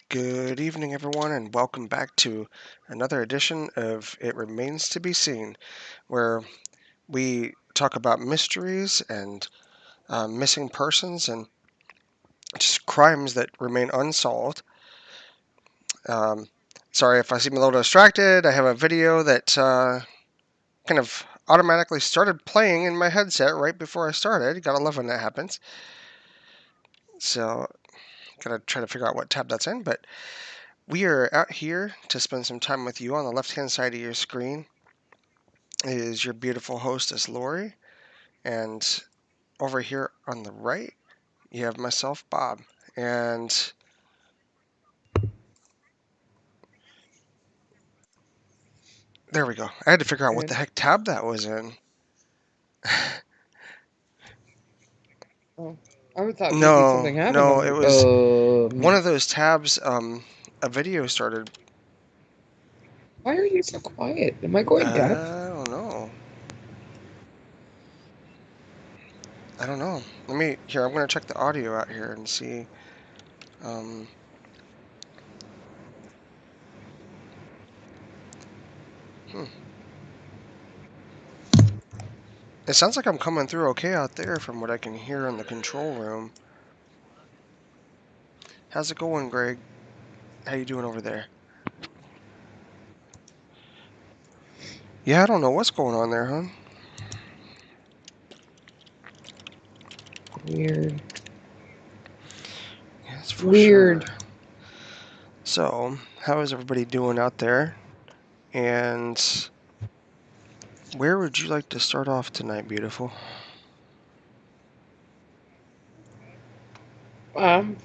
Good evening, everyone, and welcome back to another edition of It Remains to Be Seen, where we talk about mysteries and missing persons and just crimes that remain unsolved. Um, Sorry if I seem a little distracted. I have a video that kind of automatically started playing in my headset right before I started. You gotta love when that happens. So, gotta try to figure out what tab that's in, but we are out here to spend some time with you. On the left-hand side of your screen is your beautiful hostess, Lori. And over here on the right, you have myself, Bob. And there we go. I had to figure out what the heck tab that was in. Oh, I thought maybe No, something happened. no, I'm it like, was one of those tabs. A video started. why are you so quiet? Am I going deaf? I don't know. I don't know. Let me here. I'm gonna check the audio out here and see. Um, It sounds like I'm coming through okay out there from what I can hear in the control room. How's it going, Greg? How you doing over there? Yeah, I don't know what's going on there, huh? Weird. Yes, for Weird. sure. So, how is everybody doing out there? And where would you like to start off tonight, beautiful?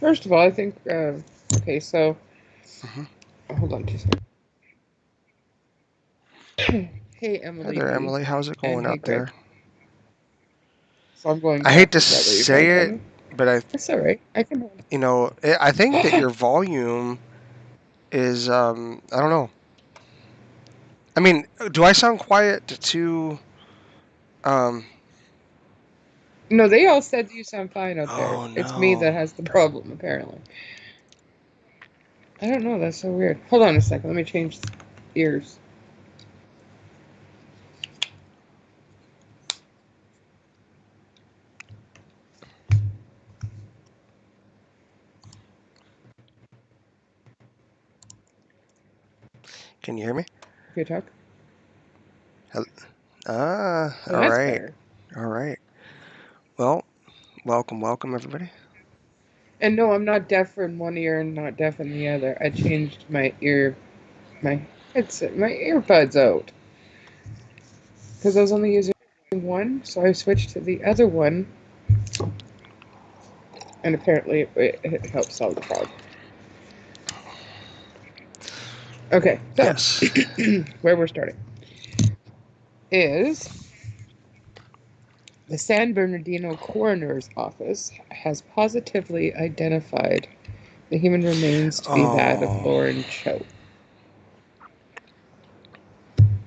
First of all, I think, okay, so, hold on 2 seconds. Hey, Emily. Hi there, B. Emily. How's it going And hey, out Greg. there? So I'm going I hate deaf. to Is that what you're trying say to tell it, me? but That's all right. I can hold I think that your volume is, I don't know. I mean, do I sound quiet to, um, No, they all said you sound fine out there. oh It's me no. that has the problem, apparently. I don't know. That's so weird. Hold on a second. Let me change ears. Can you hear me? Okay, talk. Ah, Oh, all that's right. better. All right. Well, welcome, everybody. And no, I'm not deaf in one ear and not deaf in the other. I changed my headset, my earbuds out. Because I was only using one, so I switched to the other one. And apparently it helps solve the problem. Okay, so Yes. where we're starting is the San Bernardino Coroner's Office has positively identified the human remains to be that of Oh, Lauren Cho.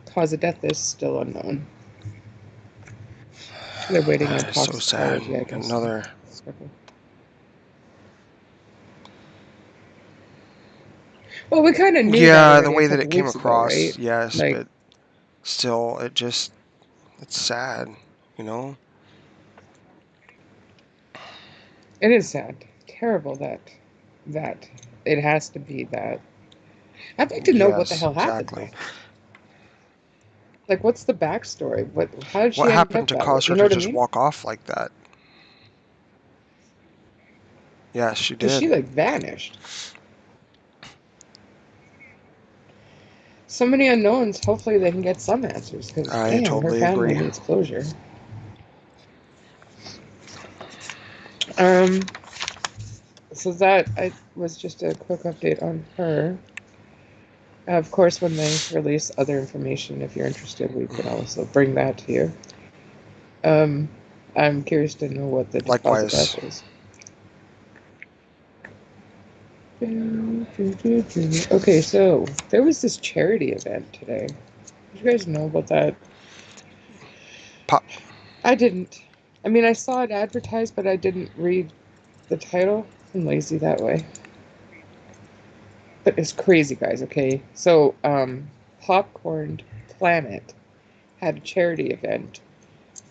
Cause of death is still unknown. They're waiting on that is so sad. toxicology, I guess. Another. Well, we kind of knew that Yeah, the already a way that couple it came weeks ago, right? across, yes, Like, but still, it's sad, you know? it is sad, terrible that it has to be that. I'd like to know what the Yes, hell happened though. exactly. Like, what's the backstory? How did What she end happened up to that way? cause You her know to what I just mean? walk off like that? Yes, she Because she did. like vanished. So many unknowns. Hopefully, they can get some answers. Because I damn, her totally family agree. needs closure. Um. So that was just a quick update on her. Of course, when they release other information, if you're interested, we can also bring that to you. Um, I'm curious to know what the cause of Likewise. death is. Okay, so there was this charity event today. Did you guys know about that? Pop. I didn't. I mean, I saw it advertised, but I didn't read the title. I'm lazy that way. But it's crazy, guys. Okay, so Popcorn Planet had a charity event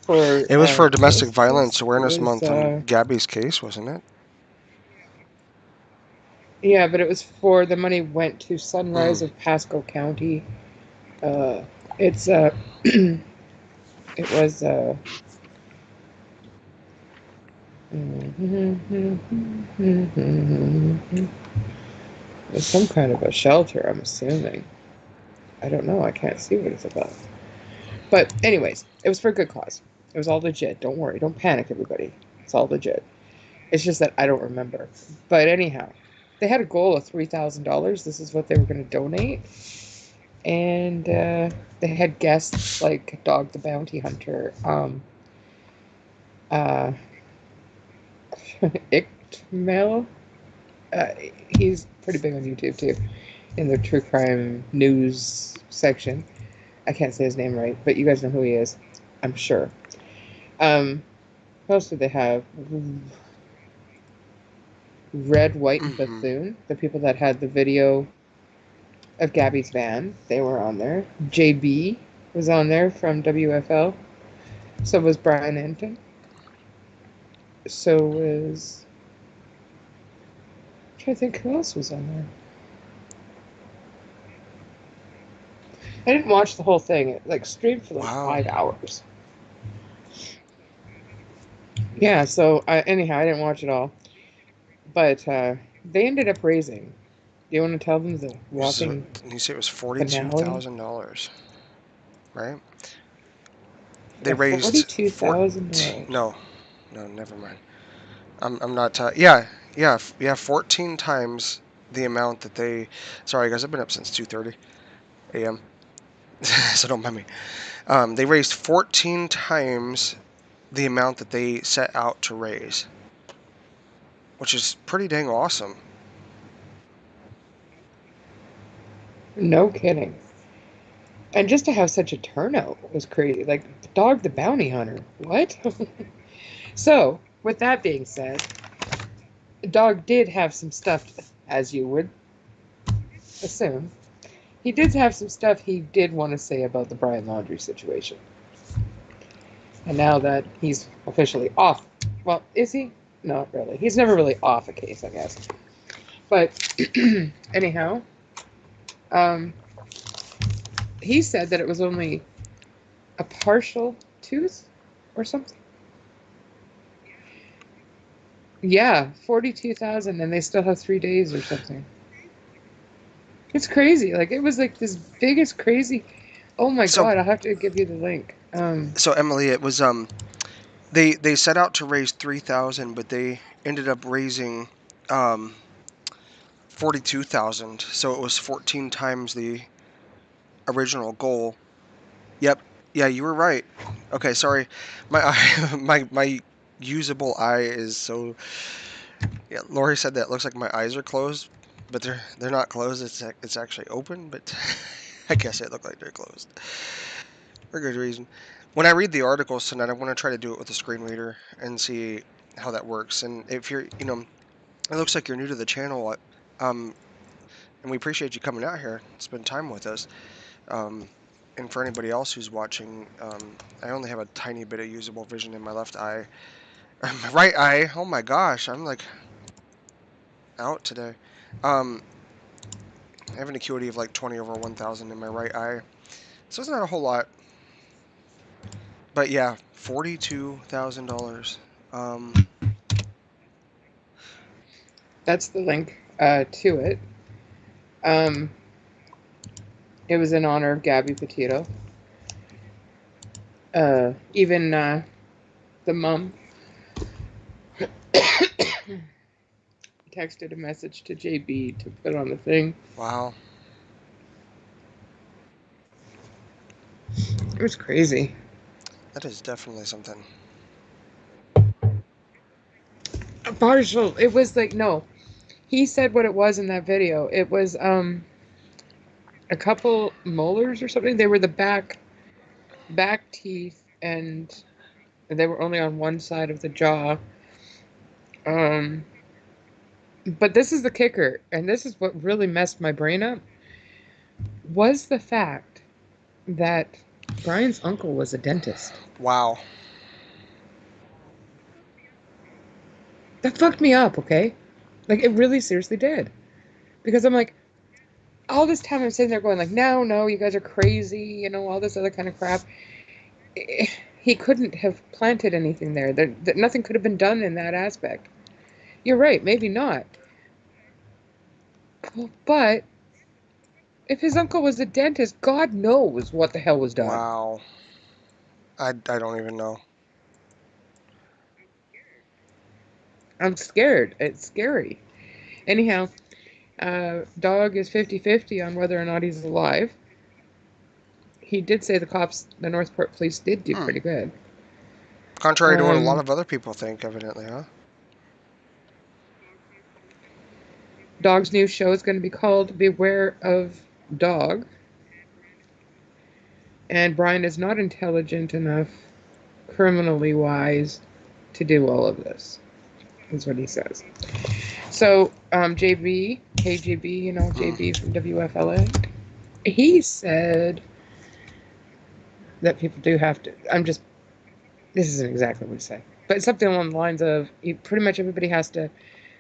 for It was for what Domestic was Violence this? It Awareness was Month on Gabby's case, wasn't it? yeah, but it was for the money went to Sunrise Mm. of Pasco County. Uh, it's it was it's some kind of a shelter, I'm assuming. I don't know. I can't see what it's about. But anyways, it was for a good cause. It was all legit. Don't worry. Don't panic, everybody. It's all legit. It's just that I don't remember. But anyhow, they had a goal of $3,000. This is what they were going to donate, and they had guests like Dog the Bounty Hunter, uh, Ichtmel. Uh, he's pretty big on YouTube too, in the true crime news section. I can't say his name right, but you guys know who he is, I'm sure. Um, what else did they have? Red, White, and Hmm. Bethune, the people that had the video of Gabby's van, they were on there. JB was on there from WFL. So was Brian Anton. So was. I'm trying to think who else was on there. I didn't watch the whole thing. It like streamed for like Wow. 5 hours. Yeah, so anyhow, I didn't watch it all. But they ended up raising. Do you want to tell them the So, whopping you say it was forty-two finale? thousand dollars, right? They Yeah, raised $42,000. No, no, never mind. I'm not. Yeah, yeah, yeah. 14 times the amount that they. Sorry, guys. I've been up since 2:30 a.m. So don't mind me. They raised 14 times the amount that they set out to raise, which is pretty dang awesome. No kidding. And just to have such a turnout was crazy. Like Dog the Bounty Hunter. What? So, with that being said, Dog did have some stuff, as you would assume. He did have some stuff he did want to say about the Brian Laundrie situation. And now that he's officially off, well, is he? Not really. He's never really off a case, I guess. But anyhow, um, he said that it was only a partial tooth or something. Yeah, 42,000, and they still have 3 days or something. It's crazy. Like it was like this biggest crazy. Oh my So, god! I'll have to give you the link. so Emily, it was they set out to raise 3,000, but they ended up raising 42,000. So it was 14 times the original goal. Yep. Yeah, you were right. Okay, sorry. My eye, my usable eye is so. Yeah, Lori said that it looks like my eyes are closed, but they're not closed. It's actually open, but I guess it looked like they're closed for good reason. When I read the articles tonight, I want to try to do it with a screen reader and see how that works. And if you're, it looks like you're new to the channel, um, and we appreciate you coming out here, spend time with us. Um, and for anybody else who's watching, I only have a tiny bit of usable vision in my left eye. My right eye, oh my gosh, I'm like out today. Um, I have an acuity of like 20 over 1,000 in my right eye. So it's not a whole lot. But yeah, $42,000. Um, That's the link to it. Um, it was in honor of Gabby Petito. Even the mom texted a message to JB to put on the thing. wow, It was crazy. that is definitely something. A partial. It was like no. He said what it was in that video. It was a couple molars or something. They were the back teeth, and they were only on one side of the jaw. Um, But this is the kicker, and this is what really messed my brain up, was the fact that Brian's uncle was a dentist. Wow. That fucked me up, okay? Like, it really seriously did. Because I'm like, all this time I'm sitting there going like, no, no, you guys are crazy, all this other kind of crap. He couldn't have planted anything there. Nothing could have been done in that aspect. You're right, maybe not. But if his uncle was a dentist, God knows what the hell was done. Wow. I don't even know. I'm scared. It's scary. Anyhow, dog is 50-50 on whether or not he's alive. He did say the Northport police did do Hmm. pretty good. Contrary to what a lot Um, of other people think, evidently, huh? Dog's new show is going to be called Beware of Dog. And Brian is not intelligent enough, criminally wise, to do all of this, is what he says. So, JB, KJB, Hmm. JB from WFLA, he said that people do have to. This isn't exactly what he said, but something along the lines of pretty much everybody has to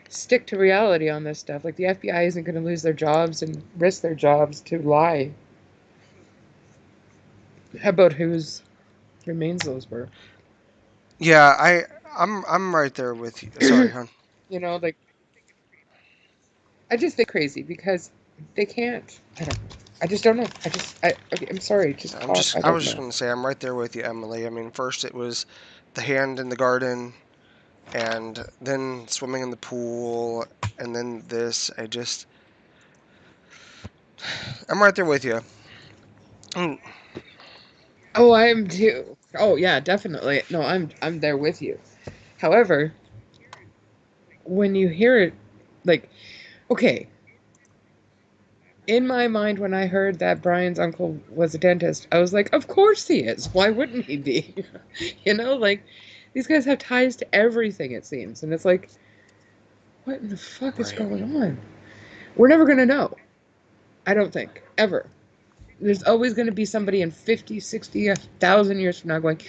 stick to reality on this stuff. Like, the FBI isn't going to lose their jobs and risk their jobs to lie about whose remains those were. Yeah, I'm right there with you. Sorry, hon. Like, I just think crazy because they can't. I don't. I just don't know. Okay, I'm sorry. Just talk. I I don't was just know. gonna say I'm right there with you, Emily. I mean, first it was the hand in the garden, and then swimming in the pool, and then this. I'm right there with you. Mm, Oh, I am too. Oh yeah, definitely. No, I'm there with you. However, when you hear it, like, okay, in my mind, when I heard that Brian's uncle was a dentist, I was like, of course he is. Why wouldn't he be? Like, these guys have ties to everything, it seems, and it's like, what in the fuck is right. going on? We're never gonna know. I don't think ever. There's always going to be somebody in 50, 60, 1,000 years from now going,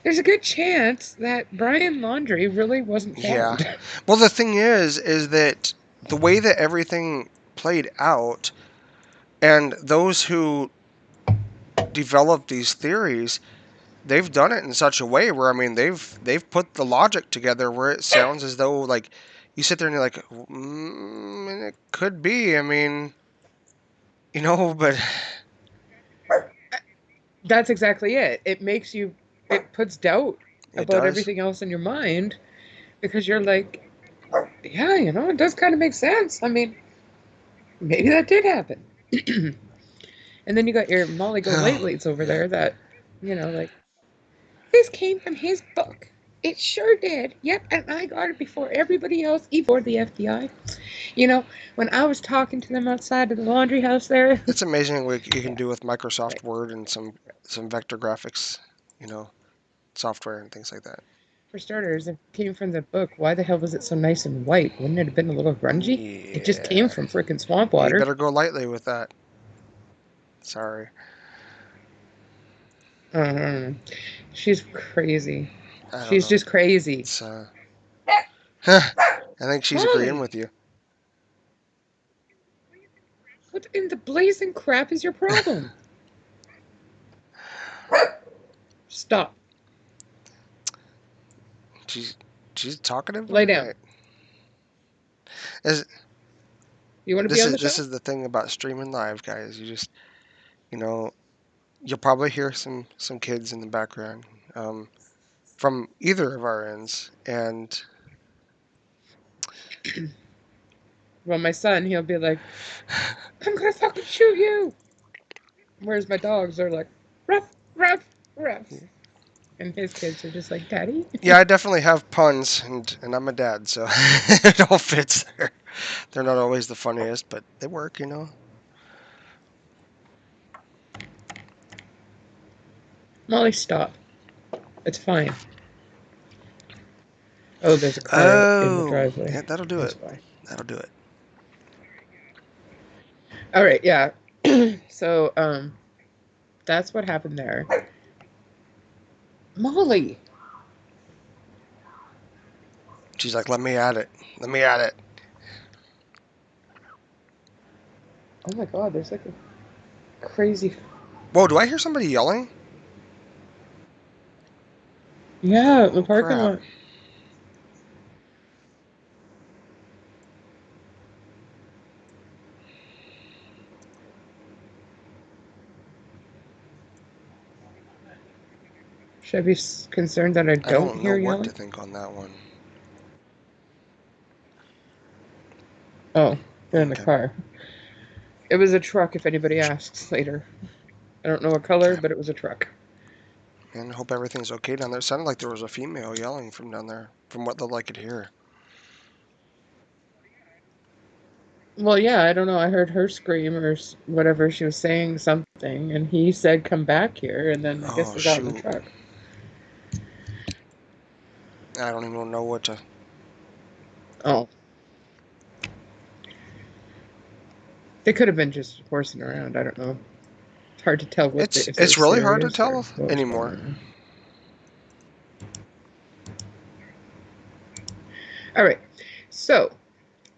there's a good chance that Brian Laundrie really wasn't Yeah. found. Well, the thing is that the way that everything played out, and those who developed these theories, they've done it in such a way where I mean they've put the logic together where it sounds as though like you sit there and you're like, and it could be. I mean, but That's exactly it. It puts doubt it about does. everything else in your mind because you're like, yeah, it does kind of make sense. I mean, maybe that did happen. And then you got your Molly Go Oh, Latelys over yeah. there that, like, this came from his book. It sure did. Yep, and I got it before everybody else, even before the FBI. When I was talking to them outside of the laundry house there. It's amazing what you can Yeah, do with Microsoft right. Word and some vector graphics, you know, software and things like that. For starters, if it came from the book, why the hell was it so nice and white? Wouldn't it have been a little grungy? It just came Yeah. from frickin' swamp Yeah, you water. better go lightly with that. Sorry. Uh, she's crazy. I don't She's know. just crazy. It's I think she's agreeing Molly, with you. what in the blazing crap is your problem? Stop. She's she's talkative. All Lay down. right. Is You want to be this on is the this show? is the thing about streaming live, guys. You know you'll probably hear some kids in the background from either of our ends, and Well, my son, he'll be like, I'm gonna fucking shoot you. Whereas my dogs are like, ruff, ruff, ruff. And his kids are just like, Daddy. yeah, I definitely have puns, and I'm a dad, so it all fits there. They're not always the funniest, but they work. Molly, stop. It's fine. Oh, there's a car in the Oh, driveway. yeah, that'll do That's it. why. That'll do it. All right, yeah. So, that's what happened there. Molly. She's like, let me at it. Let me at it. Oh my God, there's like a crazy. Whoa, do I hear somebody yelling? Yeah, the Oh, parking crap. lot. Should I be concerned that I I don't don't know hear what to yelling? think on that one. Oh, they're in the Okay. car. It was a truck, if anybody asks later. I don't know what color, Okay. but it was a truck. And hope everything's okay down there. It sounded like there was a female yelling from down there, from what little I could hear. Well, yeah, I don't know. I heard her scream or whatever. She was saying something, and he said, "Come back here." And then I guess Oh, they got in the shoot. truck. I don't even know what to. Oh, they could have been just horsing around. I don't know. It's hard to tell if they're It's really hard to serious or tell what was going anymore. on. All right, so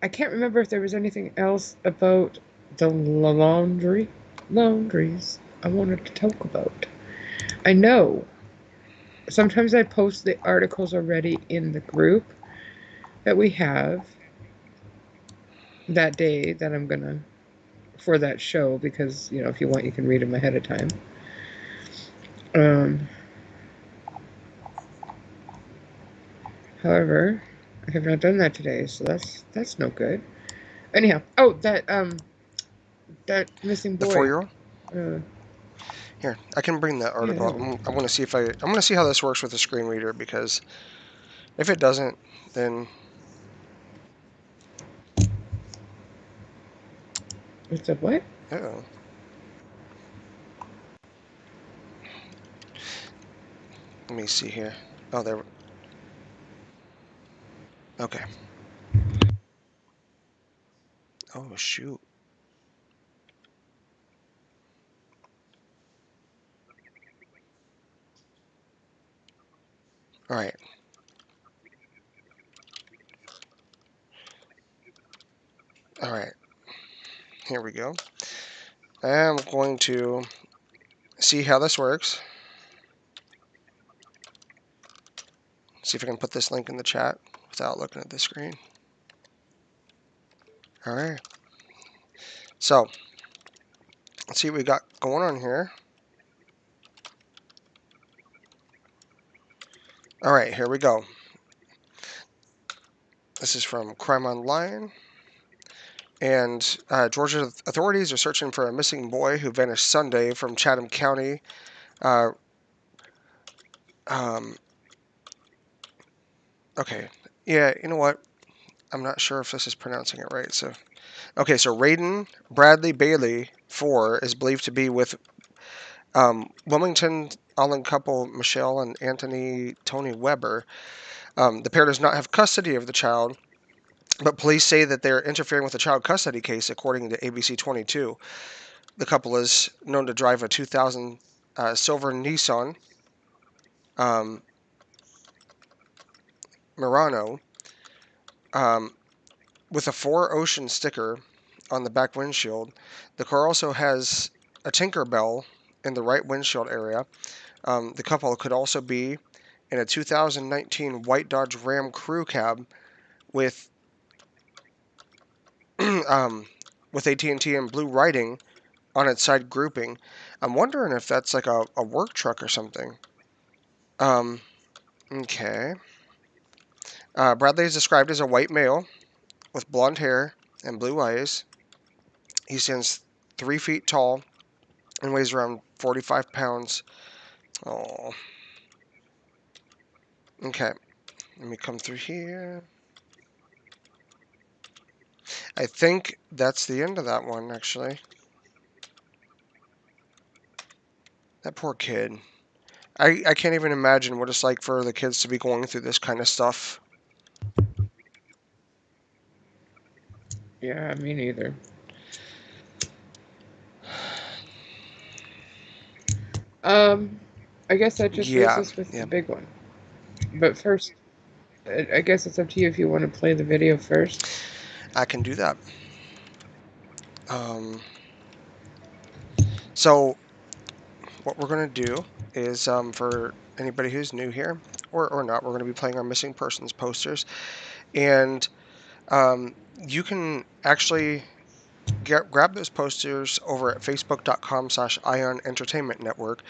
I can't remember if there was anything else about the laundries I wanted to talk about. I know sometimes I post the articles already in the group that we have that day that I'm gonna for that show because if you want you can read them ahead of time. Um, However, I have not done that today, so that's no good. Anyhow, oh that missing The boy. 4-year-old? Uh, Here, I can bring that yeah, article that up. one. I want to see if I'm going to see how this works with the screen reader because if it doesn't, then It's a what? oh, let me see here. Oh, there. Okay. Oh, shoot. All right. All right. Here we go. I'm going to see how this works. See if I can put this link in the chat without looking at the screen. All right. So, let's see what we got going on here. All right, here we go. This is from Crime Online. And Georgia authorities are searching for a missing boy who vanished Sunday from Chatham County. Uh, um, okay. Yeah, you know what? I'm not sure if this is pronouncing it right. So, okay, so Raiden Bradley Bailey, 4, is believed to be with Wilmington Island couple Michelle and Anthony Tony Weber. The pair does not have custody of the child, but police say that they're interfering with the child custody case, according to ABC 22. The couple is known to drive a 2000 silver Nissan um, Murano um, with a 4 Ocean sticker on the back windshield. The car also has a Tinkerbell in the right windshield area. The couple could also be in a 2019 white Dodge Ram crew cab with um, with AT&T and blue writing on its side grouping. I'm wondering if that's like a work truck or something. Um, okay. Bradley is described as a white male with blonde hair and blue eyes. He stands 3 feet tall and weighs around 45 pounds. Oh, okay. Let me come through here. I think that's the end of that one, actually. That poor kid. I can't even imagine what it's like for the kids to be going through this kind of stuff. Yeah, me neither. Um, I guess that just leaves Yeah, us with the yeah, big one. But first, I guess it's up to you if you want to play the video first. I can do that. Um, so what we're going to do is, for anybody who's new here or not, we're going to be playing our missing persons posters, and you can actually grab those posters over at facebook.com/ion entertainment network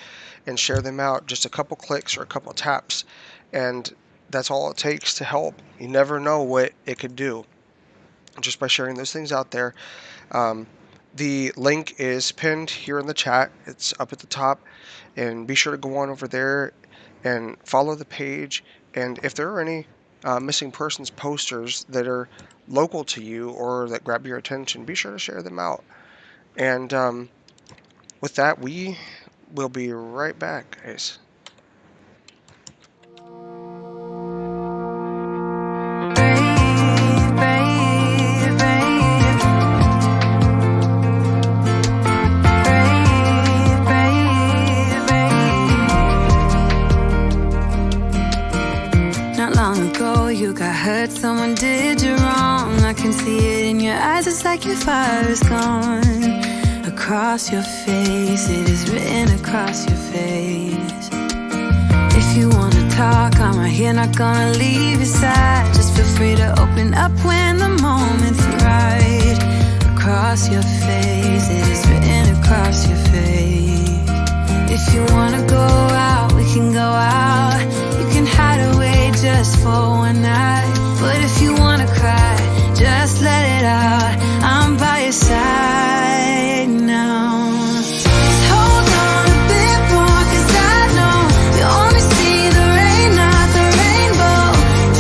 and share them out. Just a couple clicks or a couple taps, and that's all it takes to help. You never know what it could do just by sharing those things out there. Um, the link is pinned here in the chat. It's up at the top, and be sure to go on over there and follow the page. And if there are any missing persons posters that are local to you or that grab your attention, be sure to share them out. And with that, we will be right back, guys. You got hurt, someone did you wrong. I can see it in your eyes, it's like your fire is gone. Across your face, it is written across your face. If you wanna talk, I'm right here, not gonna leave your side. Just feel free to open up when the moment's right. Across your face, it is written across your face. If you wanna go out, we can go out. You can hide away just for one night. But if you wanna cry, just let it out. I'm by your side now. Just hold on a bit more, 'cause I know you only see the rain, not the rainbow.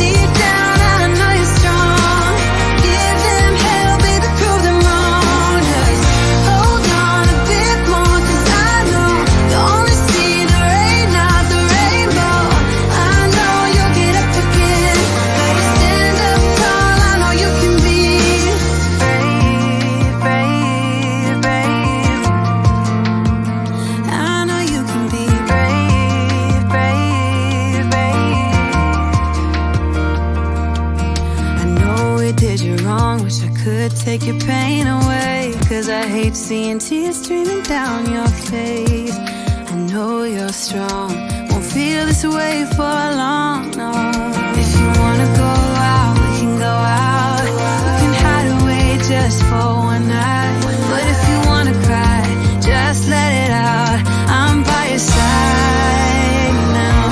Deep down, I know you're strong. Give them hell, baby, prove them wrong. Just hold on a bit more, 'cause I know you only see the rain, not the rainbow. I know you'll get up again. Better stand up tall, I know you can be brave, brave, brave. I know you can be brave, brave, brave. I know we did you wrong, wish I could take your pain away. 'Cause I hate seeing tears streaming down your face. I know you're strong, won't feel this way for long, no. If you wanna go out, we can go out. You can hide away just for one night. But if you wanna cry, just let it out. I'm by your side now.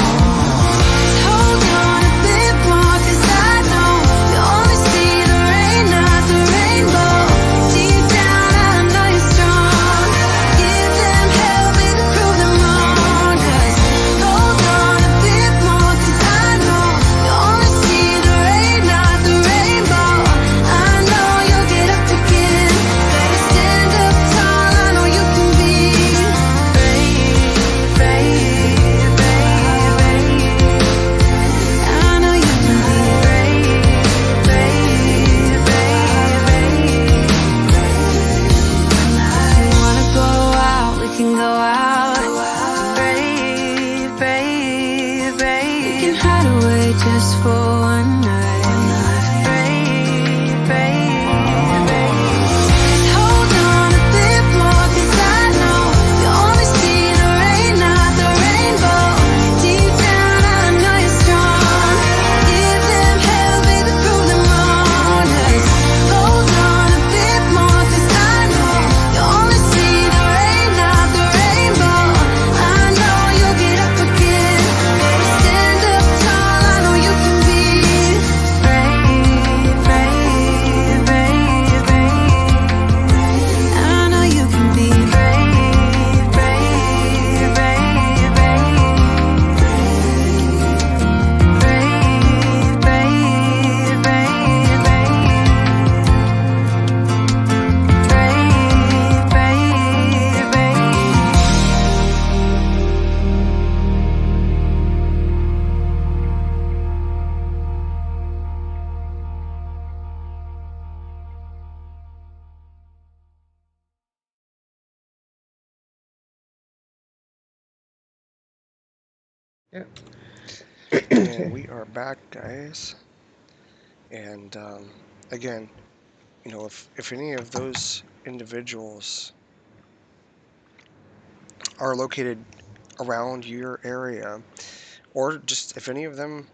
Just hold on a bit more, 'cause I know you only see the rain, not the rainbow. Deep down, I know you're strong. Give them hell, baby, prove them wrong. Just hold on a bit more, 'cause I know you only see the rain, not the rainbow. I know you'll get up again. Yeah. And we are back, guys. And again, if any of those individuals are located around your area, or just if any of them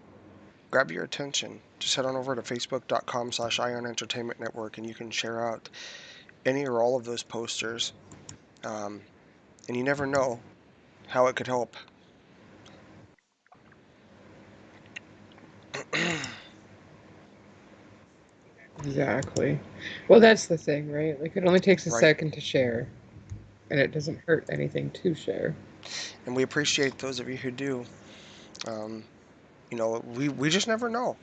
grab your attention, just head on over to facebook.com/Ion Entertainment Network and you can share out any or all of those posters. Um, and you never know how it could help. Exactly. Well, that's the thing, right? Like, it only takes a Right. second to share, and it doesn't hurt anything to share. And we appreciate those of you who do. Um, we just never know.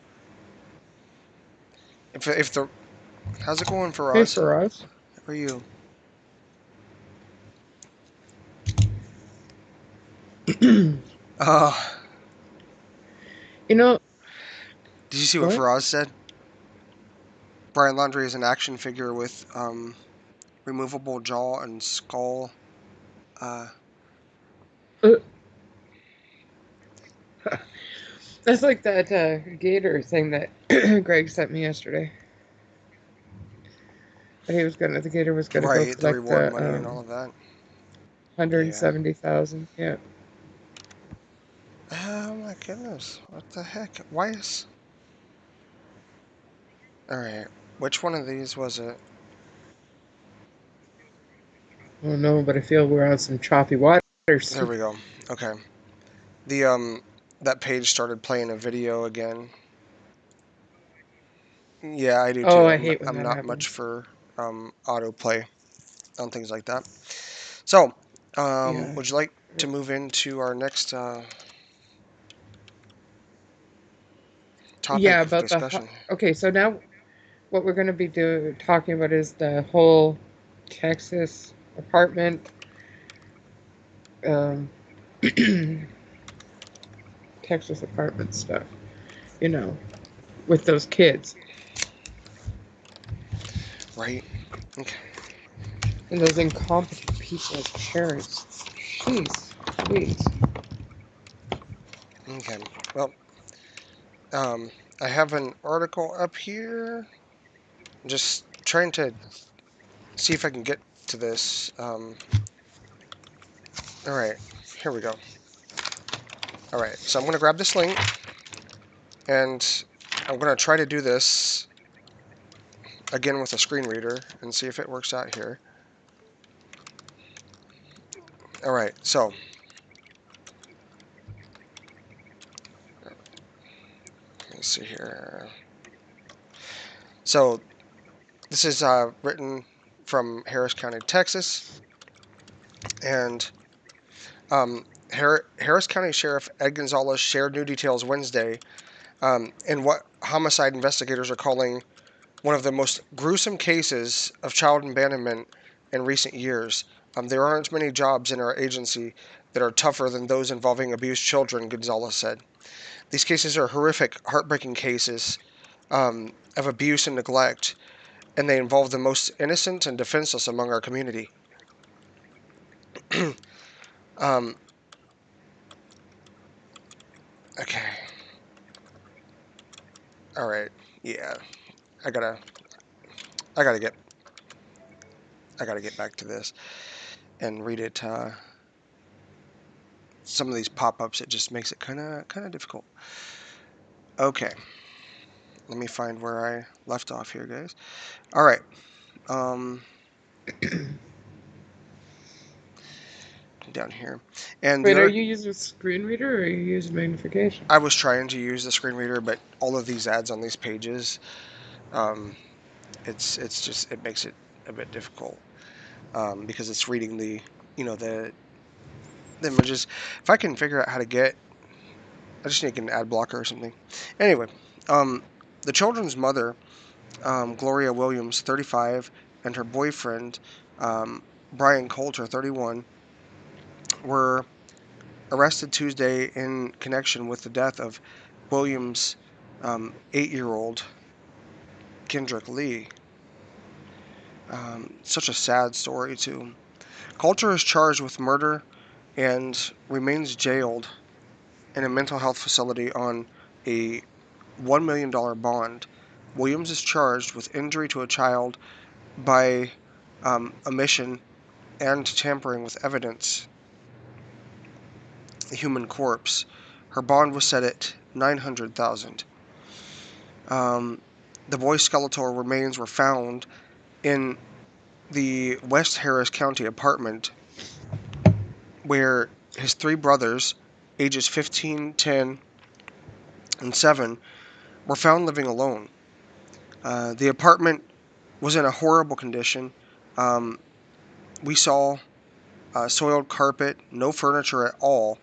If the How's it going for Hey, us? Faraz. How are you? you Uh, know did you see what what? Faraz said? Brian Laundrie is an action figure with removable jaw and skull. Uh, Uh, That's like that gator thing that Greg sent me yesterday. That the gator was gonna go right, the collect reward the money and all of that. Yeah. 170,000. Yeah. Oh my goodness. What the heck? Why is. Alright. Which one of these was it? Oh no, but I feel we're on some choppy waters. There we go. Okay. The, that page started playing a video again. Yeah, I do Oh, too. I I'm, hate when I'm that not much happens. for, autoplay on things like that. So, Yeah. would you like to move into our next, Yeah, topic of about discussion? okay, so now what we're going to be talking about is the whole Texas apartment, um, Texas apartment stuff, you know, with those kids Right? Okay. and those incompetent people as parents. Jeez, please. Okay. Well, um, I have an article up here. Just trying to see if I can get to this. All right, here we go. All right, so I'm going to grab this link and I'm going to try to do this again with a screen reader and see if it works out here. All right, so let's see here. So this is written from Harris County, Texas, and Harris County Sheriff Ed Gonzalez shared new details Wednesday in what homicide investigators are calling one of the most gruesome cases of child abandonment in recent years. There aren't many jobs in our agency that are tougher than those involving abused children, Gonzalez said. These cases are horrific, heartbreaking cases of abuse and neglect, and they involve the most innocent and defenseless among our community. um, okay, all right, yeah, I gotta, I gotta get, I gotta get back to this and read it. Some of these pop-ups, it just makes it kind of difficult. Okay, let me find where I left off here, guys. All right. Um, Down here, and the Wait, are other. you using screen reader or are you using magnification? I was trying to use the screen reader, but all of these ads on these pages, um, it's just it makes it a bit difficult because it's reading the images. If I can figure out how to get, I just need an ad blocker or something. Anyway, um, the children's mother, Gloria Williams, 35, and her boyfriend, Brian Coulter, 31, were arrested Tuesday in connection with the death of Williams' 8-year-old Kendrick Lee. Such a sad story, too. Coulter is charged with murder and remains jailed. in a mental health facility on a $1 million bond. Williams is charged with injury to a child by omission and tampering with evidence, a human corpse. Her bond was set at $900,000. The boy's skeletal remains were found in the West Harris County apartment where his three brothers, ages 15, 10, and 7, were found living alone. The apartment was in a horrible condition. Um, we saw soiled carpet, no furniture at all,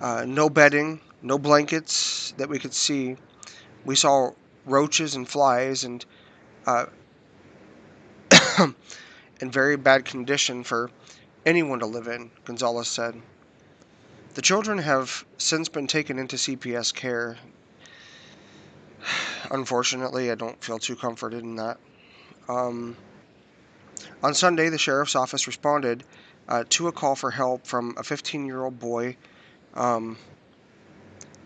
no bedding, no blankets that we could see. We saw roaches and flies and uh, in very bad condition for anyone to live in, Gonzalez said. The children have since been taken into CPS care. Unfortunately, I don't feel too comforted in that. Um, on Sunday, the sheriff's office responded to a call for help from a 15-year-old boy um,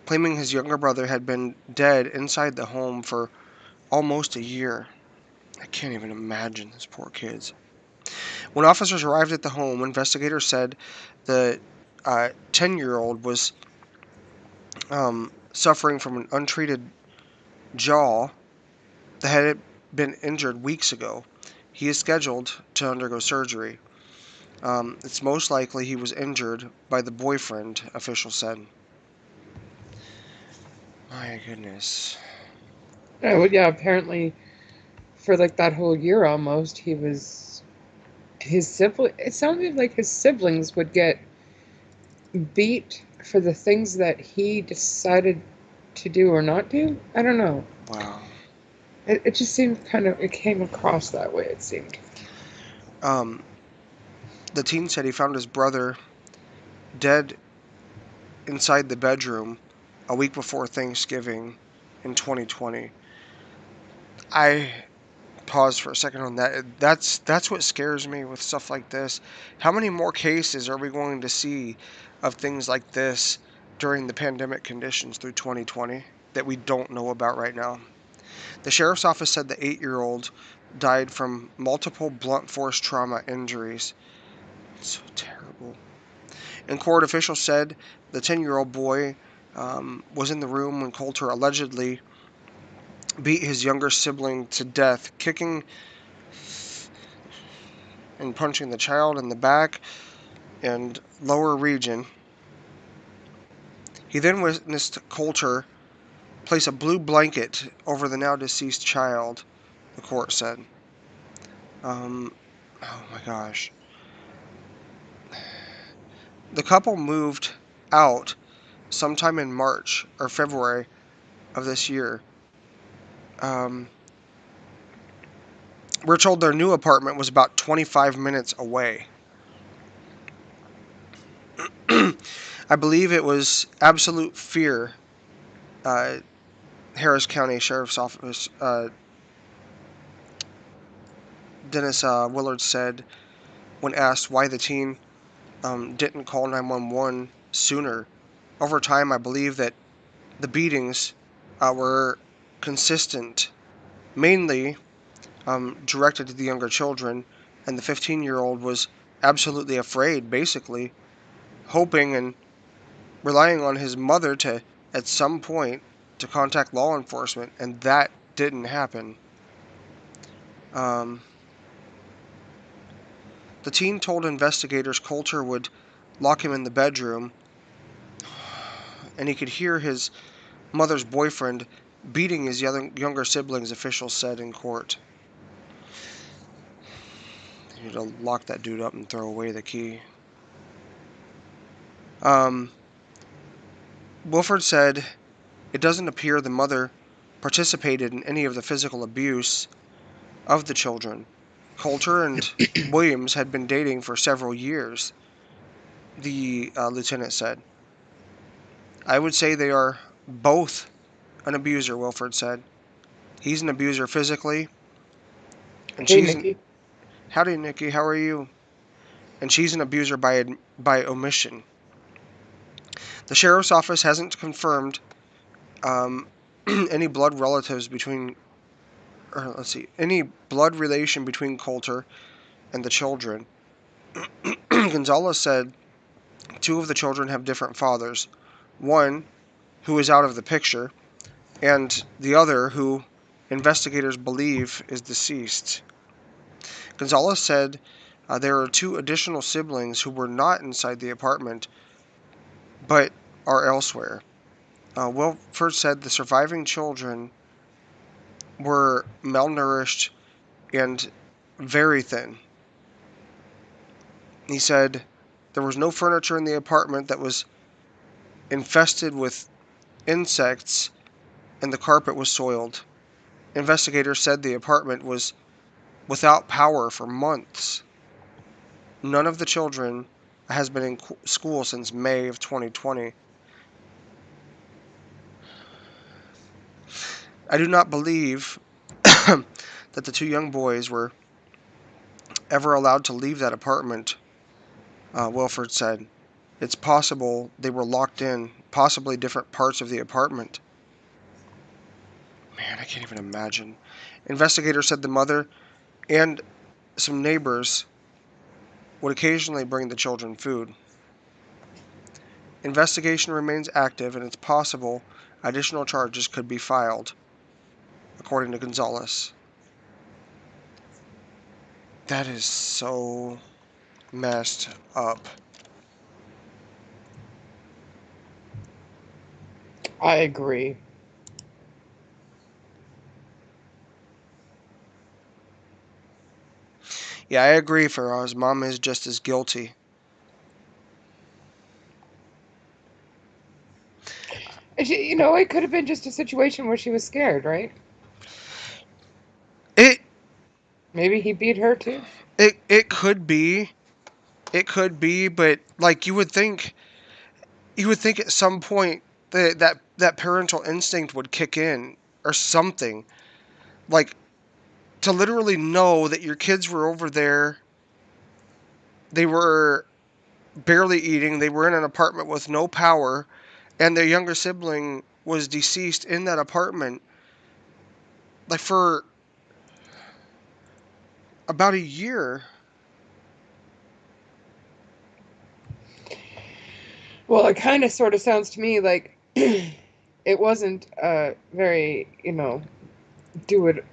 claiming his younger brother had been dead inside the home for almost a year. I can't even imagine these poor kids. When officers arrived at the home, investigators said the 10-year-old was suffering from an untreated jaw that had been injured weeks ago. He is scheduled to undergo surgery. It's most likely he was injured by the boyfriend, officials said. My goodness. Oh, well, yeah, apparently for like that whole year almost, he was his sibling. It sounded like his siblings would get beat for the things that he decided to do or not do. I don't know. Wow. It just seemed kind of, it came across that way, it seemed. Um, the teen said he found his brother dead inside the bedroom a week before Thanksgiving in 2020. I pause for a second on that. That's what scares me with stuff like this. How many more cases are we going to see of things like this during the pandemic conditions through 2020 that we don't know about right now? The sheriff's office said the 8-year-old died from multiple blunt force trauma injuries. It's so terrible. In court, officials said the 10-year-old boy was in the room when Coulter allegedly beat his younger sibling to death, kicking and punching the child in the back and lower region. He then witnessed Coulter place a blue blanket over the now deceased child, the court said. Oh my gosh. The couple moved out sometime in March or February of this year. We're told their new apartment was about 25 minutes away. I believe it was absolute fear. Harris County Sheriff's Office Dennis Willard said when asked why the teen didn't call 911 sooner. Over time, I believe that the beatings were consistent, mainly directed to the younger children, and the 15-year-old was absolutely afraid, basically, hoping and relying on his mother to, at some point, to contact law enforcement, and that didn't happen. Um, the teen told investigators Coulter would lock him in the bedroom, and he could hear his mother's boyfriend beating his younger siblings, officials said in court. You need to lock that dude up and throw away the key. Wilford said it doesn't appear the mother participated in any of the physical abuse of the children. Coulter and Williams had been dating for several years, the lieutenant said. I would say they are both an abuser, Wilford said. He's an abuser physically, and Hey, she's Nikki. howdy, Nikki, how are you? And she's an abuser by omission. The sheriff's office hasn't confirmed um, any blood relatives between, or let's see, any blood relation between Coulter and the children. Gonzalez said two of the children have different fathers. One, who is out of the picture, and the other, who investigators believe is deceased. Gonzalez said there are two additional siblings who were not inside the apartment but are elsewhere. Wilford said the surviving children were malnourished and very thin. He said there was no furniture in the apartment that was infested with insects and the carpet was soiled. Investigators said the apartment was without power for months. None of the children has been in school since May of 2020. I do not believe that the two young boys were ever allowed to leave that apartment, Wilford said. It's possible they were locked in, possibly different parts of the apartment. Man, I can't even imagine. Investigators said the mother and some neighbors would occasionally bring the children food. Investigation remains active and it's possible additional charges could be filed, according to Gonzalez. That is so messed up. I agree. Yeah, I agree, Faraz. Mom is just as guilty. It could have been just a situation where she was scared, right? It Maybe he beat her too. it could be. It could be, but like you would think at some point that parental instinct would kick in or something. Like to literally know that your kids were over there, they were barely eating, they were in an apartment with no power, and their younger sibling was deceased in that apartment like for about a year. Well, it kind of sort of sounds to me like it wasn't very, do it.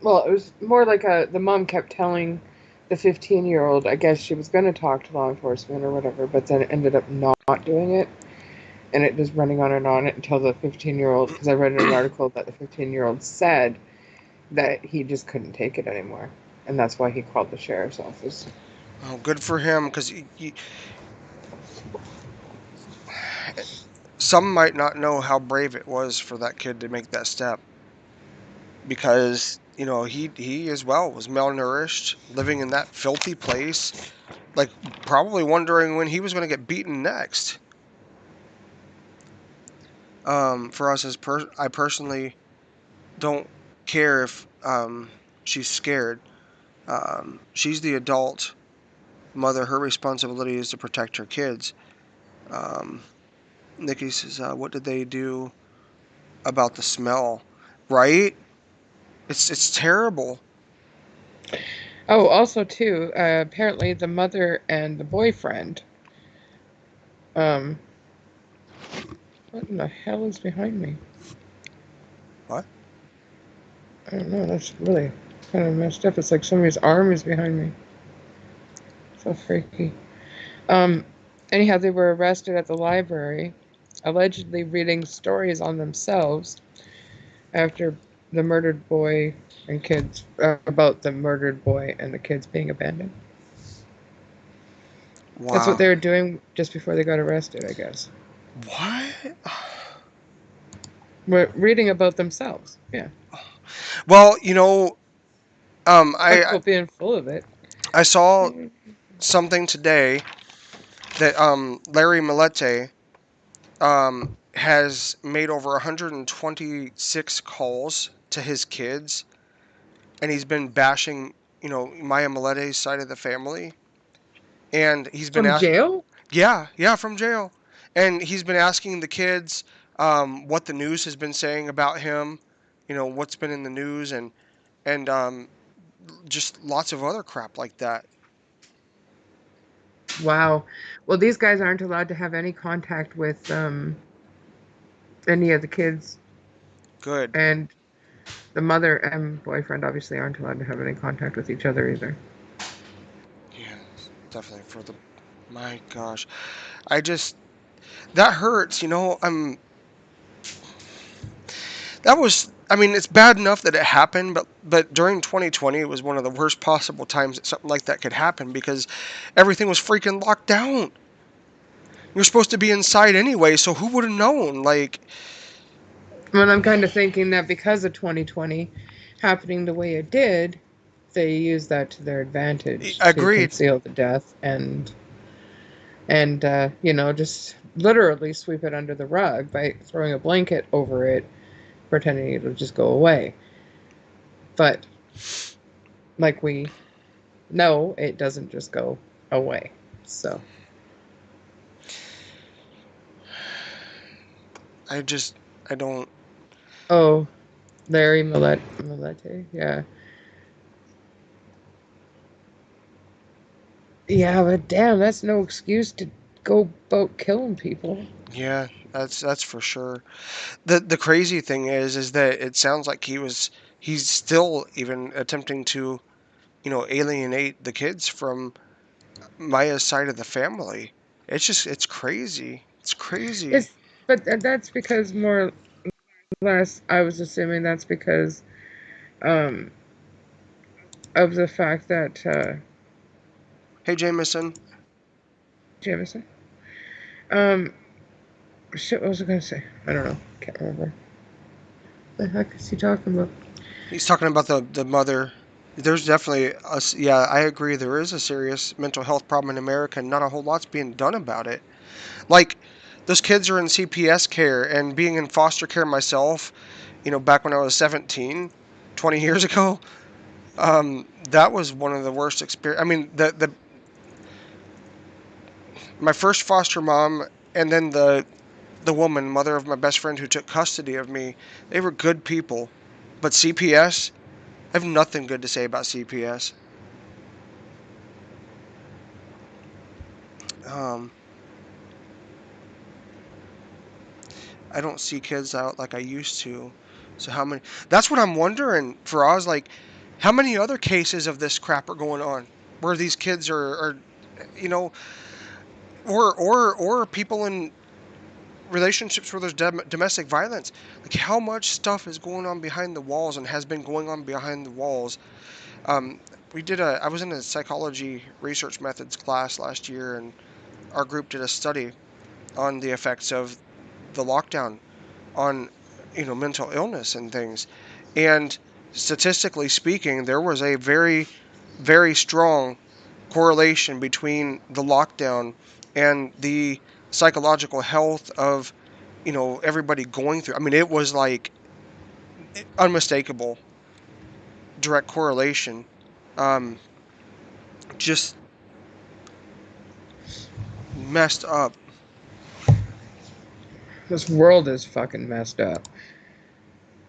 Well, it was more like the mom kept telling the 15-year-old, I guess she was going to talk to law enforcement or whatever, but then ended up not doing it. And it just running on and on until the 15-year-old, because I read in an article that the 15-year-old said that he just couldn't take it anymore. And that's why he called the sheriff's office. Oh, good for him, because some might not know how brave it was for that kid to make that step, because he as well was malnourished, living in that filthy place, like probably wondering when he was going to get beaten next. For us I personally don't care if she's scared. She's the adult mother. Her responsibility is to protect her kids. Um, Nikki says, "What did they do about the smell?" Right? It's terrible. Oh, also, too, apparently the mother and the boyfriend. Um, what in the hell is behind me? What? I don't know. That's really kind of messed up. It's like somebody's arm is behind me. So freaky. Um, Anyhow, they were arrested at the library, allegedly reading stories on themselves after the murdered boy and kids, about the murdered boy and the kids being abandoned. That's what Wow. they were doing just before they got arrested, I guess. What? We're reading about themselves. Yeah. Well, I Article being full of it. I saw something today that Larry Millete has made over 126 calls to his kids, and he's been bashing, Maya Millete's side of the family, and he's been From asked, jail? yeah, from jail, and he's been asking the kids what the news has been saying about him, what's been in the news, and just lots of other crap like that. Wow. Well, these guys aren't allowed to have any contact with any of the kids, Good. and the mother and boyfriend obviously aren't allowed to have any contact with each other either. Yeah, definitely for the. My gosh, I just that hurts. That was. I mean, it's bad enough that it happened, but during 2020, it was one of the worst possible times that something like that could happen because everything was freaking locked down. You're supposed to be inside anyway, so who would have known? Like, Well, I'm kind of thinking that because of 2020 happening the way it did, they used that to their advantage to agreed. conceal the death and just literally sweep it under the rug by throwing a blanket over it, pretending it'll just go away. But like we know, it doesn't just go away. So, I just, I don't. oh, Larry Millete, yeah. Yeah, but damn, that's no excuse to go about killing people. Yeah, that's for sure. The crazy thing is that it sounds like he's still even attempting to alienate the kids from Maya's side of the family. It's crazy. It's crazy. It's but that's because more or less I was assuming that's because um of the fact that Hey, Jameson. Jameson. Um shit, what was I gonna say? I don't know. Can't remember. The heck is he talking about? He's talking about the mother. There's definitely yeah, I agree. There is a serious mental health problem in America, and not a whole lot's being done about it. Like, those kids are in CPS care, and being in foster care myself, back when I was 17, 20 years ago, that was one of the worst experience. I mean, the my first foster mom, and then the woman, mother of my best friend who took custody of me, they were good people. But CPS, I have nothing good to say about CPS. Um, I don't see kids out like I used to. So how many? That's what I'm wondering for Oz. Like, how many other cases of this crap are going on where these kids are you know, or people in relationships where there's domestic violence. Like, how much stuff is going on behind the walls and has been going on behind the walls. Um, I was in a psychology research methods class last year, and our group did a study on the effects of the lockdown on mental illness and things. And statistically speaking, there was a very very strong correlation between the lockdown and the psychological health of everybody going through. I mean, it was like unmistakable direct correlation. um just messed up. This world is fucking messed up.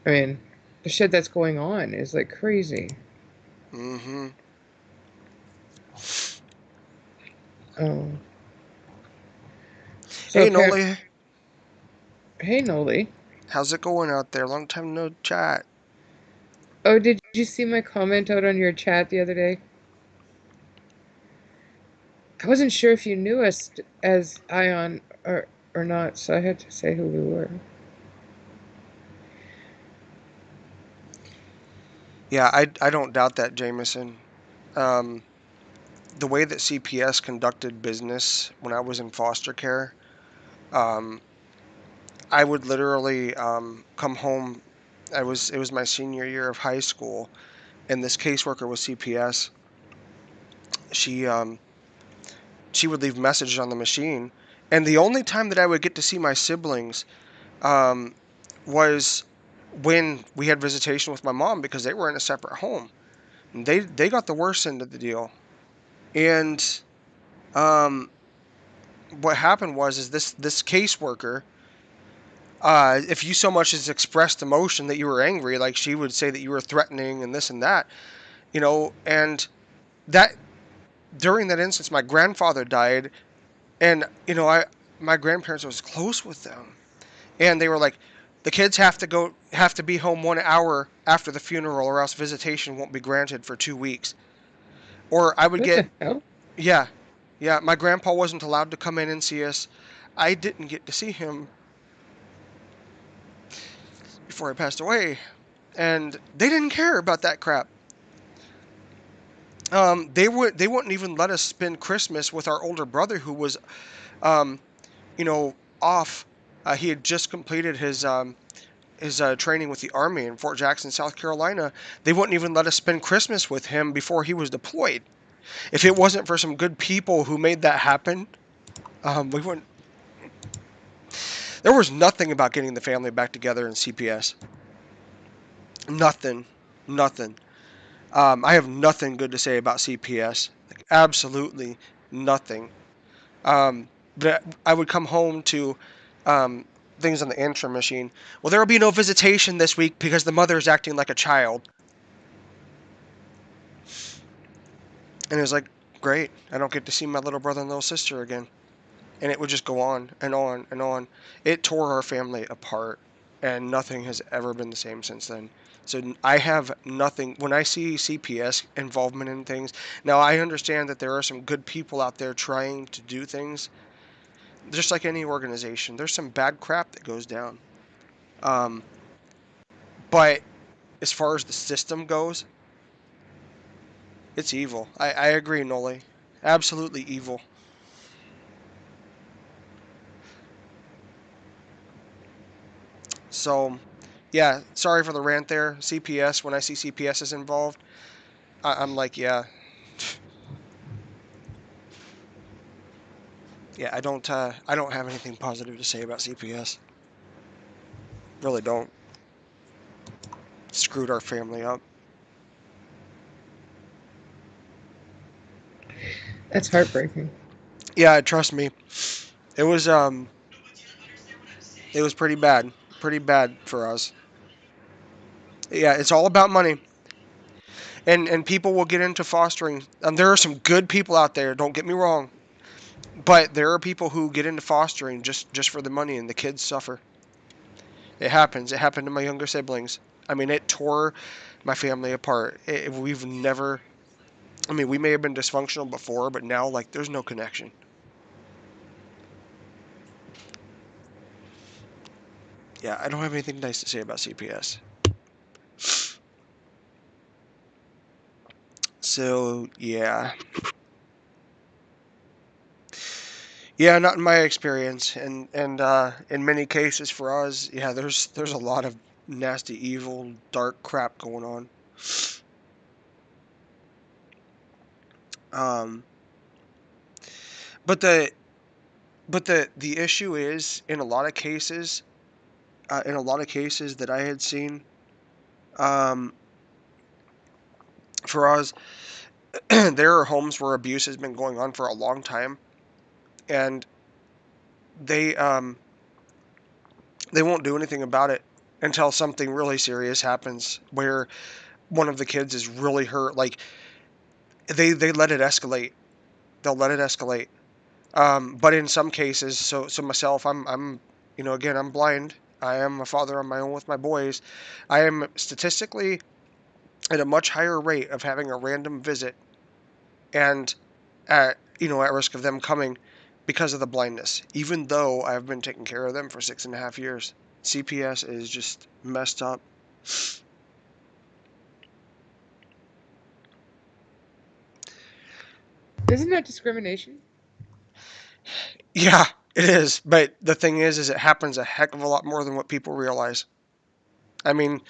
I mean, the shit that's going on is like crazy. Hmm. Oh. So Hey, apparently, Noli, hey Noli. how's it going out there? Long time no chat. Oh, did you see my comment out on your chat the other day? I wasn't sure if you knew us as Ion or not, so I had to say who we were. Yeah, I don't doubt that, Jameson. um the way that CPS conducted business when I was in foster care, um I would literally come home. It was my senior year of high school, and this caseworker with CPS, she she would leave messages on the machine, and the only time that I would get to see my siblings um, was when we had visitation with my mom because they were in a separate home. And they got the worst end of the deal, and um, what happened was is this caseworker, if you so much as expressed emotion that you were angry, like she would say that you were threatening and this and that, and that during that instance, my grandfather died, and I my grandparents was close with them, and they were like, the kids have to be home 1 hour after the funeral, or else visitation won't be granted for 2 weeks. Or I would What get the hell? yeah, yeah. My grandpa wasn't allowed to come in and see us. I didn't get to see him before I passed away, and they didn't care about that crap. They wouldn't even let us spend Christmas with our older brother who was um, off. He had just completed his training with the Army in Fort Jackson, South Carolina. They wouldn't even let us spend Christmas with him before he was deployed. If it wasn't for some good people who made that happen, we wouldn't. There was nothing about getting the family back together in CPS. Nothing, nothing. I have nothing good to say about CPS. Like, absolutely nothing. But I would come home to um, things on the answer machine. Well, there will be no visitation this week because the mother is acting like a child. And it was like, great, I don't get to see my little brother and little sister again. And it would just go on and on and on. It tore our family apart, and nothing has ever been the same since then. So I have nothing. When I see CPS involvement in things, now I understand that there are some good people out there trying to do things. Just like any organization, there's some bad crap that goes down. Um, but as far as the system goes, it's evil. I agree, Noli. Absolutely evil. So, yeah, sorry for the rant there. CPS, when I see CPS is involved, I'm like, yeah, yeah, I don't have anything positive to say about CPS. Really don't. Screwed our family up. That's heartbreaking. Yeah, trust me. It was um it was pretty bad. Pretty bad for us. Yeah, it's all about money. And people will get into fostering. There are some good people out there, don't get me wrong. But there are people who get into fostering just for the money, and the kids suffer. It happens. It happened to my younger siblings. I mean, it tore my family apart. We've never. I mean, we may have been dysfunctional before, but now, like, there's no connection. Yeah, I don't have anything nice to say about CPS. So yeah, yeah, not in my experience, and in many cases for us, yeah, there's a lot of nasty, evil, dark crap going on. Um, but the issue is in a lot of cases that I had seen, um, for us, there are homes where abuse has been going on for a long time, and they um they won't do anything about it until something really serious happens where one of the kids is really hurt. Like they let it escalate. They'll let it escalate. But in some cases, so myself, I'm again, I'm blind. I am a father on my own with my boys. I am statistically at a much higher rate of having a random visit and at risk of them coming because of the blindness, even though I've been taking care of them for 6.5 years. CPS is just messed up. Isn't that discrimination? Yeah, it is. But the thing is it happens a heck of a lot more than what people realize. I mean,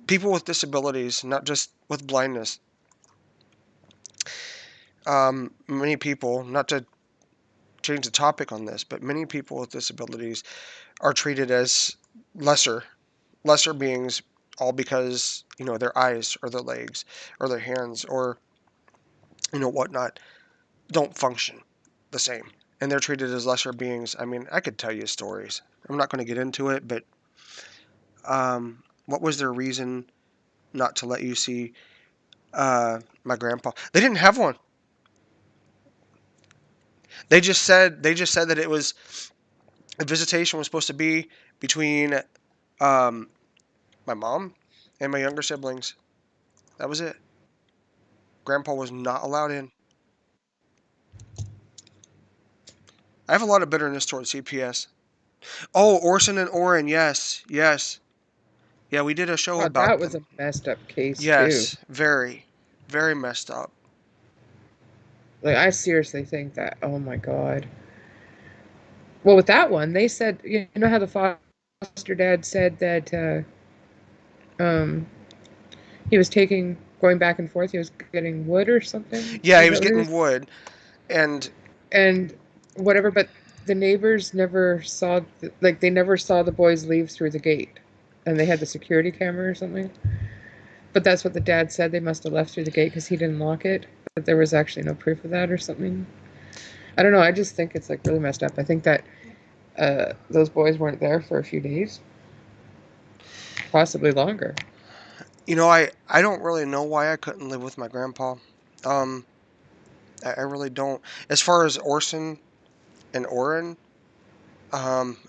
people with disabilities, not just with blindness. Many people, not to change the topic on this, but many people with disabilities are treated as lesser, lesser beings, all because their eyes or their legs or their hands or whatnot don't function. the same, and they're treated as lesser beings. I mean, I could tell you stories. I'm not going to get into it, but what was their reason not to let you see my grandpa? They didn't have one. They just said that it was the visitation was supposed to be between um, my mom and my younger siblings. That was it. Grandpa was not allowed in. I have a lot of bitterness towards CPS. Oh, Orson and Oren, yes, yes. Yeah, we did a show Wow, about that was a them. messed up case too. Yes, very, very messed up. Like I seriously think that. Oh my god. Well, with that one, they said you know how the foster dad said that um he was going back and forth. He was getting wood or something. Yeah, he Is was that what it getting is? wood, and And whatever, but the neighbors never saw like they never saw the boys leave through the gate, and they had the security camera or something. But that's what the dad said. They must have left through the gate because he didn't lock it. But there was actually no proof of that or something. I don't know. I just think it's like really messed up. I think that those boys weren't there for a few days, possibly longer. I don't really know why I couldn't live with my grandpa. Um, I really don't. As far as Orson and Oren,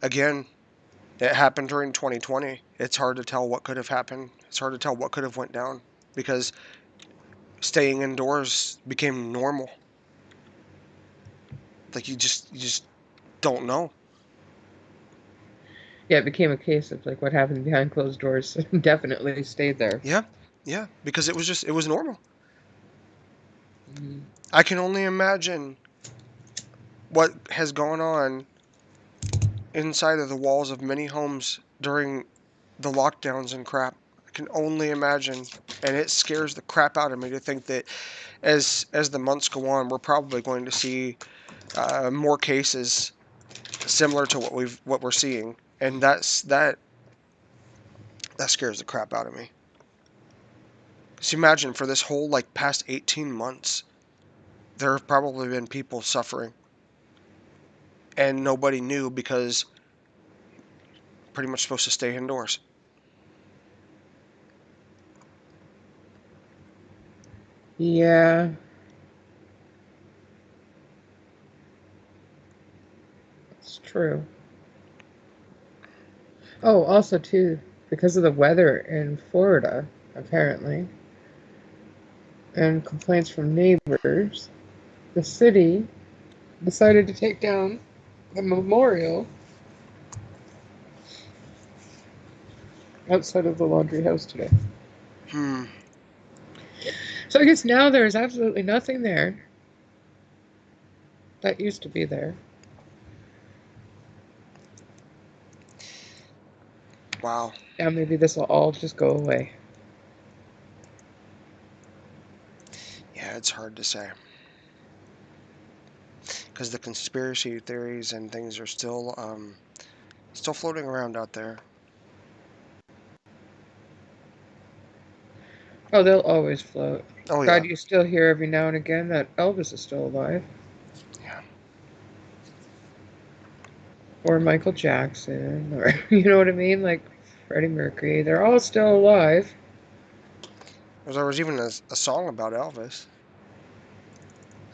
again, it happened during 2020. It's hard to tell what could have happened. It's hard to tell what could have went down because staying indoors became normal. Like you just don't know. Yeah, it became a case of like what happened behind closed doors definitely stayed there. Yeah, yeah, because it was normal. Mhm. I can only imagine what has gone on inside of the walls of many homes during the lockdowns and crap. I can only imagine, and it scares the crap out of me to think that as the months go on, we're probably going to see more cases similar to what we're seeing, and that scares the crap out of me. Just imagine for this whole like past 18 months, there have probably been people suffering, and nobody knew because pretty much supposed to stay indoors. Yeah, it's true. Oh, also too, because of the weather in Florida, apparently, and complaints from neighbors, the city decided to take down the memorial outside of the laundry house today. Hmm. So I guess now there's absolutely nothing there that used to be there. Wow. Now maybe this will all just go away. Yeah, it's hard to say because the conspiracy theories and things are still floating around out there. Oh, they'll always float. Oh yeah, God, you still hear every now and again that Elvis is still alive. yeah. Or Michael Jackson, or you know what I mean? Like Freddie Mercury. They're all still alive. There was even a song about Elvis.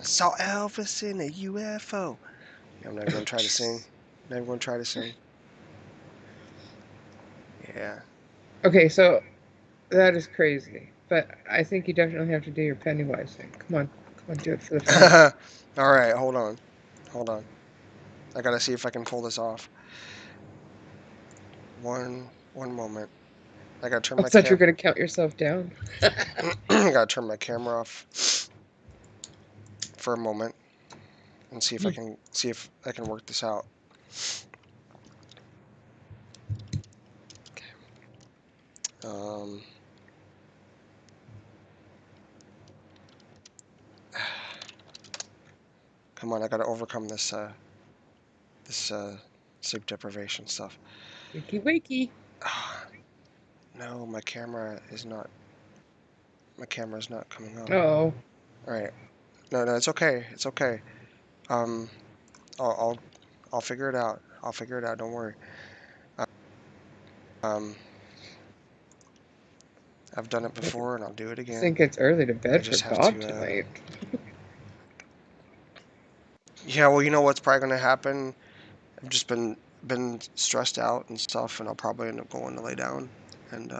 I saw Elvis in a UFO. Yeah, I'm not even gonna try to sing. Not even gonna try to sing. Yeah. Okay, so that is crazy. But I think you definitely have to do your Pennywise thing. Come on, do it for the fans. All right, hold on. I gotta see if I can pull this off. One moment. I gotta turn I my thought you were cam. gonna count yourself down. I gotta turn my camera off for a moment and see if I can work this out. Um, Come on, I gotta overcome this sleep deprivation stuff. Wakey wakey. Ah, no, my camera's not coming up. Oh, All right. No, no, it's okay. It's okay. Um, I'll figure it out. I'll figure it out. Don't worry. Um, I've done it before, and I'll do it I again. think it's early to I bed for just have Bob to. tonight. Yeah, well, you know what's probably gonna happen? I've just been stressed out and stuff, and I'll probably end up going to lay down, and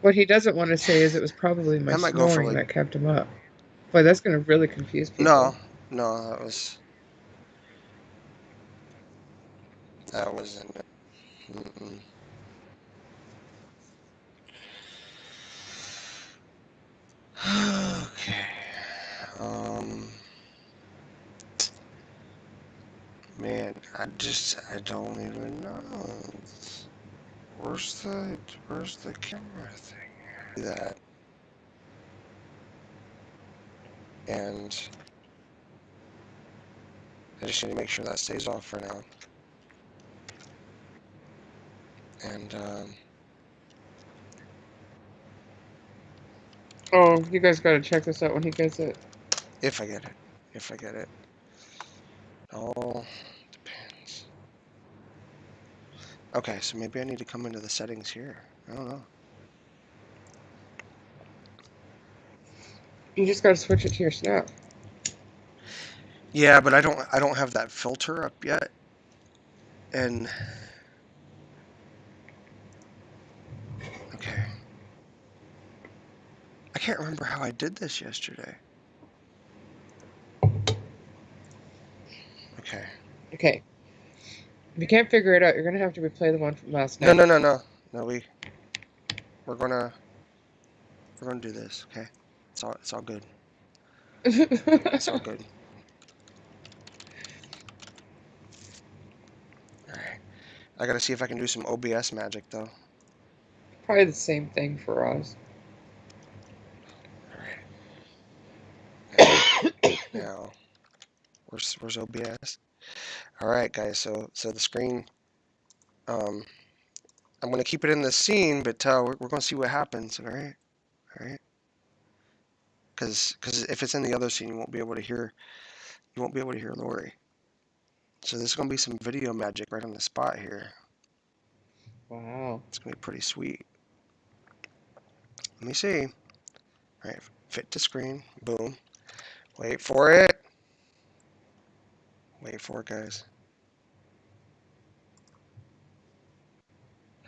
What he doesn't want to say is it was probably my I might go for snoring like that kept him up. Boy, that's going to really confuse people. no, no, that wasn't it. Mm-mm. Okay. Um, man, I don't even know. Where's the camera thing? Do that, and I just need to make sure that stays off for now. And Oh, you guys got to check this out when he gets it. if I get it, if I get it, all depends. Okay, so maybe I need to come into the settings here. I don't know. You just got to switch it to your snap. Yeah, but I don't have that filter up yet, and okay. I can't remember how I did this yesterday. Okay. Okay. If you can't figure it out, you're going to have to replay the one from last No, night. no. We're gonna do this. Okay. It's all good. It's all good. All right. I gotta see if I can do some OBS magic though. Probably the same thing for us. All right. Now, where's OBS? All right, guys. So the screen. I'm gonna keep it in the scene, but we're gonna see what happens. All right. Because if it's in the other scene, you won't be able to hear Lori. So there's gonna be some video magic right on the spot here. Wow. It's gonna be pretty sweet. Let me see. All right, fit to screen. Boom. Wait for it. Wait for it, guys.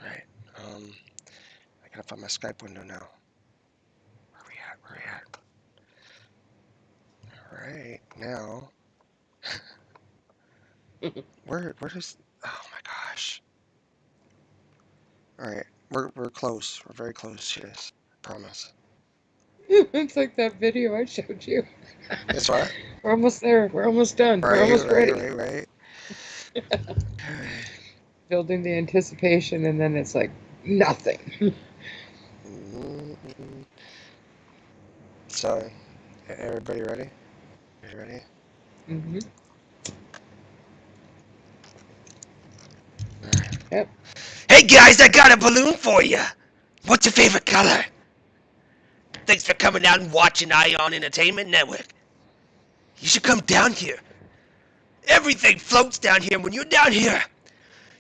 All right. I gotta find my Skype window now. Where we at? Where we at? All right, now. Where does? Oh my gosh. All right, we're close. We're very close. Yes, I promise. It's like that video I showed you. It's what? We're almost there. We're almost done. We're almost ready. Right. Building the anticipation, and then it's like nothing. So, everybody ready? You ready? Mm-hmm. All right. Yep. Hey guys, I got a balloon for you. What's your favorite color? Thanks for coming out and watching Ion Entertainment Network. You should come down here. Everything floats down here. When you're down here,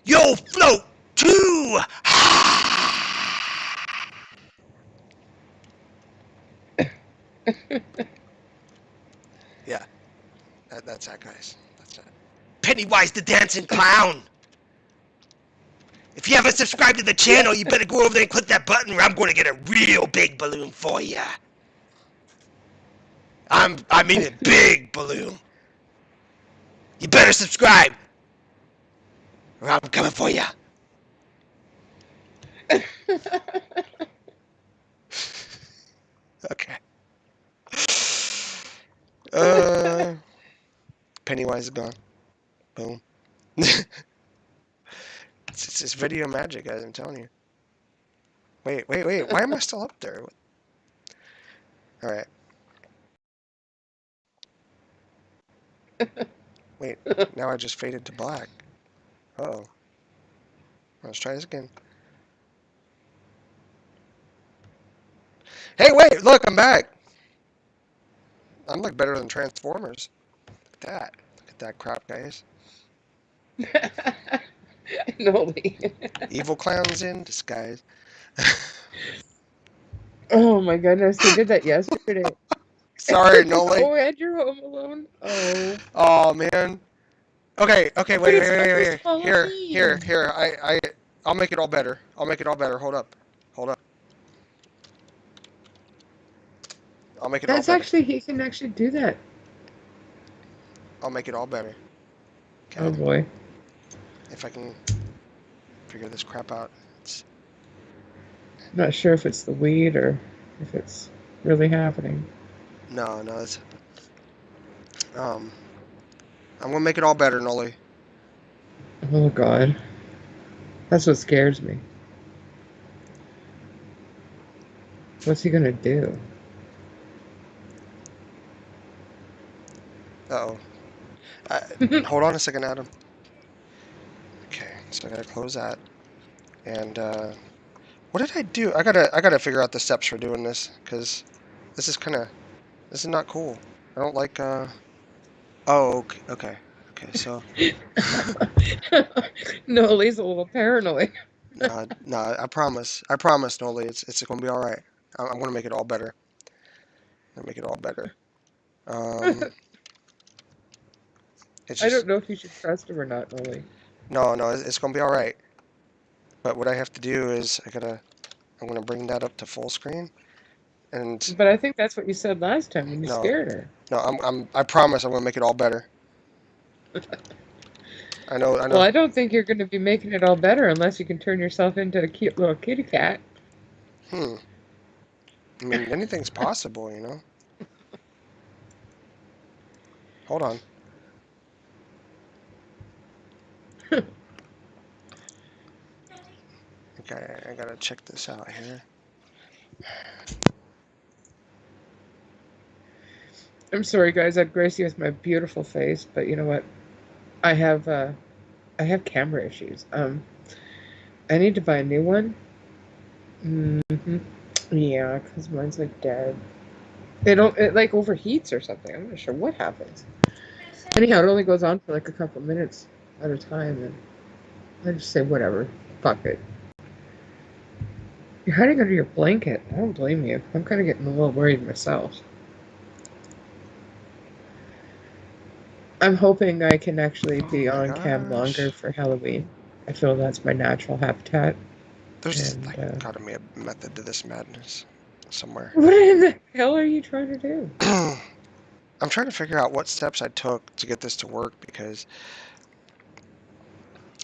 you'll float too. Yeah, that's that, guys. That's that. Pennywise the Dancing Clown. If you haven't subscribed to the channel, you better go over there and click that button or I'm going to get a real big balloon for you. I mean a big balloon. You better subscribe or I'm coming for you. Okay. Pennywise is gone. Boom. It's video magic, guys. I'm telling you. Wait. Why am I still up there? All right. Wait. Now I just faded to black. Uh-oh. Let's try this again. Hey, wait! Look, I'm back. I'm like better than Transformers. Look at that. Look that crap, guys. Noli. Evil clowns in disguise. Oh my goodness, he did that yesterday. Sorry, Noli. Oh, and you're home alone. Oh, Oh man. Okay, but wait, it's wait, wait, wait, almost wait. Halloween. Here. I'll make it all better. I'll make it all better. Hold up. I'll make it all That's better. actually, he can actually do that. I'll make it all better. Oh Okay. boy. If I can figure this crap out. It's Not sure if it's the weed or if it's really happening. no, it's I'm gonna make it all better, Noli. Oh god. That's what scares me. What's he gonna do? Uh-oh. Hold on a second, Adam. Okay, so I gotta close that. And what did I do? I gotta figure out the steps for doing this, because this is this is not cool. I don't like oh, okay, so Noli's a little paranoid. no, I promise, Noli, it's gonna be all right. I'm gonna make it all better. I'm gonna make it all better. Um, it's I just don't know if you should trust him or not, Noli. no, it's gonna be all right. But what I have to do is I'm gonna bring that up to full screen, and But I think that's what you said last time when you no, scared her. I promise I'm gonna make it all better. I Well, know. I don't think you're going to be making it all better unless you can turn yourself into a cute little kitty cat. Hmm. I mean, anything's possible, Hold on. Okay, I gotta check this out here. I'm sorry, guys. I'd grace you with my beautiful face, but you know what? I have I have camera issues. I need to buy a new one. Yeah, because mine's like dead. It like overheats or something. I'm not sure what happens. Anyhow, it only goes on for like a couple minutes at a time, and I just say whatever. Fuck it. You're hiding under your blanket. I don't blame you. I'm kind of getting a little worried myself. I'm hoping I can actually Oh be my on cam longer gosh. for Halloween. I feel that's my natural habitat. There's And like gotta be a method to this madness somewhere. what in the hell are you trying to do? I'm trying to figure out what steps I took to get this to work because,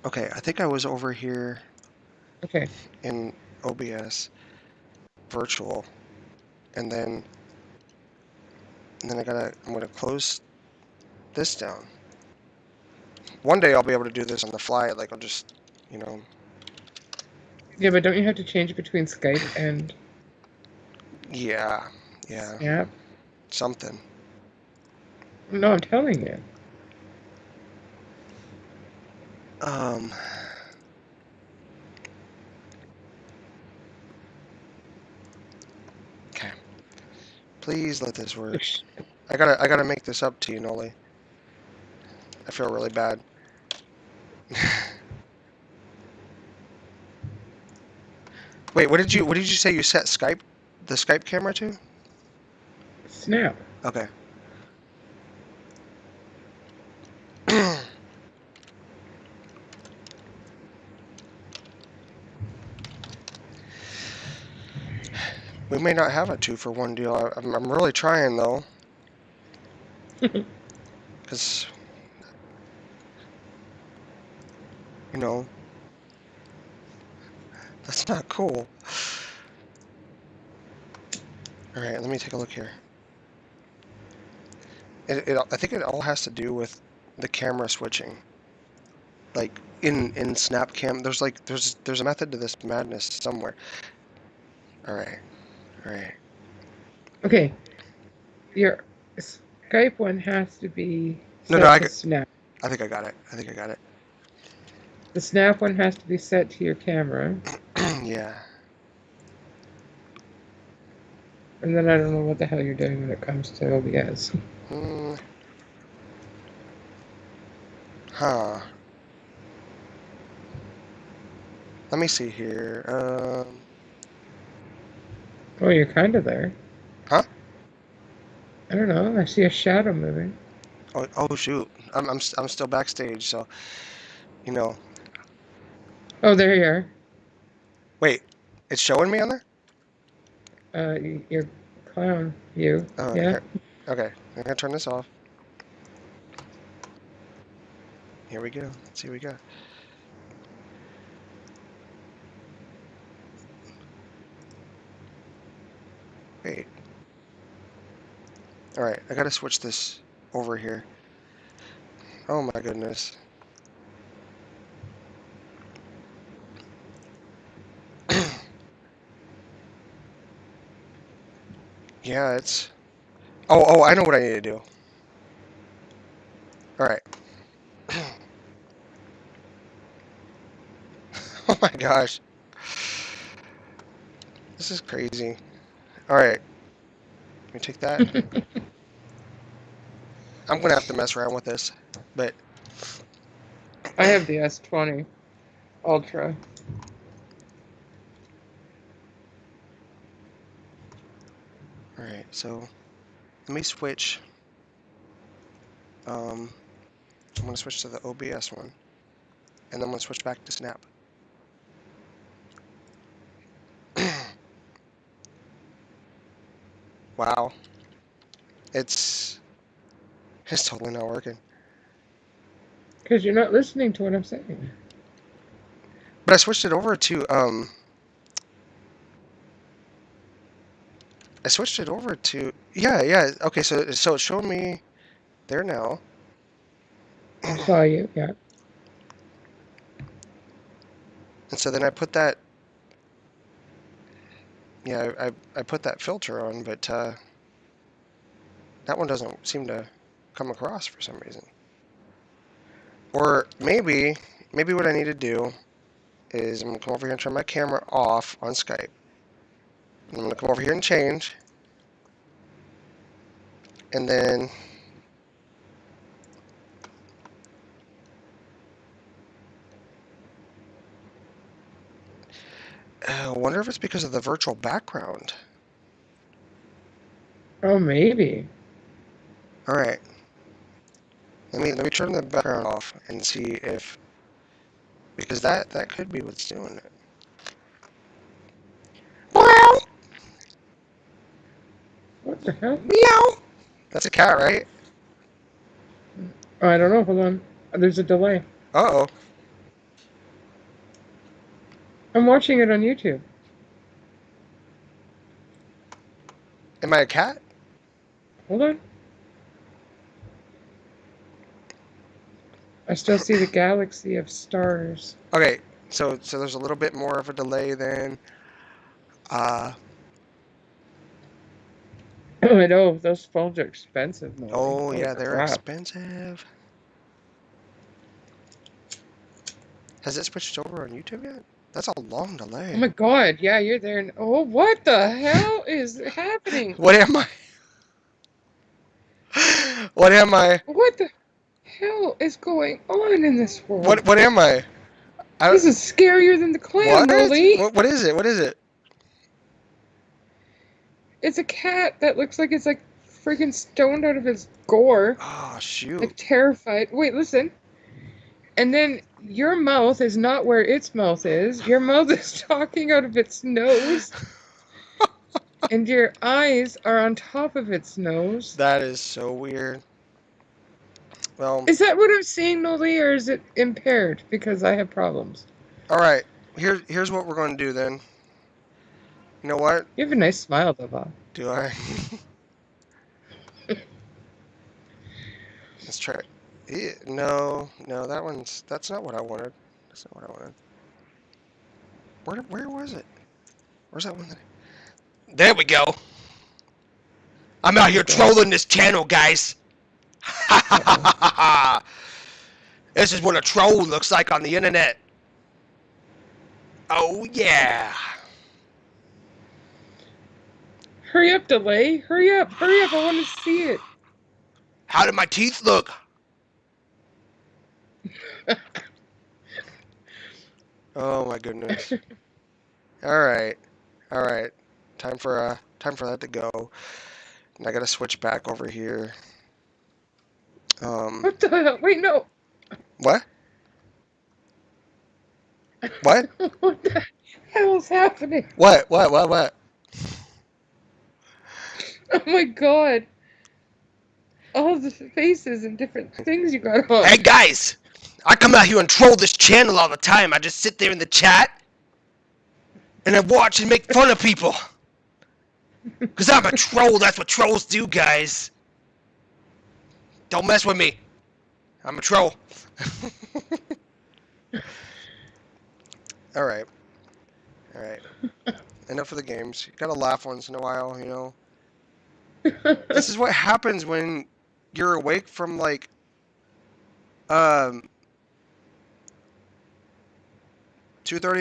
okay, I think I was over here Okay. in OBS virtual, and then I'm gonna close this down. One day I'll be able to do this on the fly. Like I'll just, you know, Yeah, but don't you have to change between Skype and yeah, Snap? something. No, I'm telling you. Um, okay. Please let this work. I gotta make this up to you, Noli. I feel really bad. Wait, what did you say you set the Skype camera to? Snap. Okay. We may not have a 2-for-1 deal. I'm really trying though, because you know that's not cool. All right, let me take a look here. I think it all has to do with the camera switching. Like in SnapCam, there's a method to this madness somewhere. All right, all right. Okay. Your Skype one has to be No, set to Snap. I think I got it. I think I got it. The Snap one has to be set to your camera. Yeah. And then I don't know what the hell you're doing when it comes to OBS. Mm, Huh. Let me see here. Oh, you're kind of there. Huh? I don't know. I see a shadow moving. Oh shoot. I'm still backstage, so you know. Oh, there you are. Wait, it's showing me on there? You're clown. You. Oh, Yeah. here. Okay, I'm gonna turn this off. Here we go. Let's see what we got. Wait. All right, I gotta switch this over here. Oh my goodness. Yeah, it's. Oh, I know what I need to do. All right. Oh my gosh. This is crazy. All right. Let me take that. I'm gonna have to mess around with this, but I have the S20 Ultra. all right. So let me switch. I'm gonna switch to the OBS one, and then I'm gonna switch back to Snap. Wow. It's it's totally not working. Because you're not listening to what I'm saying. But I switched it over to I switched it over to yeah. Okay, so it showed me there now. Saw you. Yeah. And so then I put that yeah, I put that filter on, but that one doesn't seem to come across for some reason. Or maybe what I need to do is I'm gonna come over here and turn my camera off on Skype. I'm gonna come over here and change, and then I wonder if it's because of the virtual background. Oh, maybe. All right, let me turn the background off and see if because that could be what's doing it. Meow, What the hell? meow. That's a cat, right? Oh, I don't know. Hold on. There's a delay. Uh-oh. I'm watching it on YouTube. Am I a cat? Hold on. I still see the galaxy of stars. Okay, so there's a little bit more of a delay then. Uh, Oh, I know. Those phones are expensive, Molly. oh Holy yeah, they're crap. expensive. Has it switched over on YouTube yet? That's a long Oh delay. my god. Yeah, you're there. Oh, what the hell is happening? What am I? What am I? What the hell is going on in this world? What am I? This is scarier than the clown, What? Molly. What is it? What is it? It's a cat that looks like it's like freaking stoned out of its gore. Oh shoot. Like terrified. Wait, listen. And then your mouth is not where its mouth is. Your mouth is talking out of its nose. And your eyes are on top of its nose. That is so weird. Well, Is that what I'm seeing, Noli, or is it impaired because I have problems? all right. Here's what we're going to do then. You know what? You have a nice smile, though, Bob. Do I? Let's try it. No, that's not what I wanted. That's not what I wanted. Where was it? Where's that one? There we go. I'm out here trolling this channel, guys. This is what a troll looks like on the internet. Oh yeah. Hurry up, delay. Hurry up. Hurry up. I want to see it. How do my teeth look? Oh my goodness. All right, all right. Time for that to go. And I gotta switch back over here. What the hell? Wait, no. What? What? What the hell is happening? What? What? What? What? Oh my god. All the faces and different things you got on. Hey guys! I come out here and troll this channel all the time. I just sit there in the chat and I watch and make fun of people. Cause I'm a troll. That's what trolls do, guys. Don't mess with me. I'm a troll. All right. All right. Enough of the games. You gotta laugh once in a while, you know. This is what happens when you're awake from like 2:30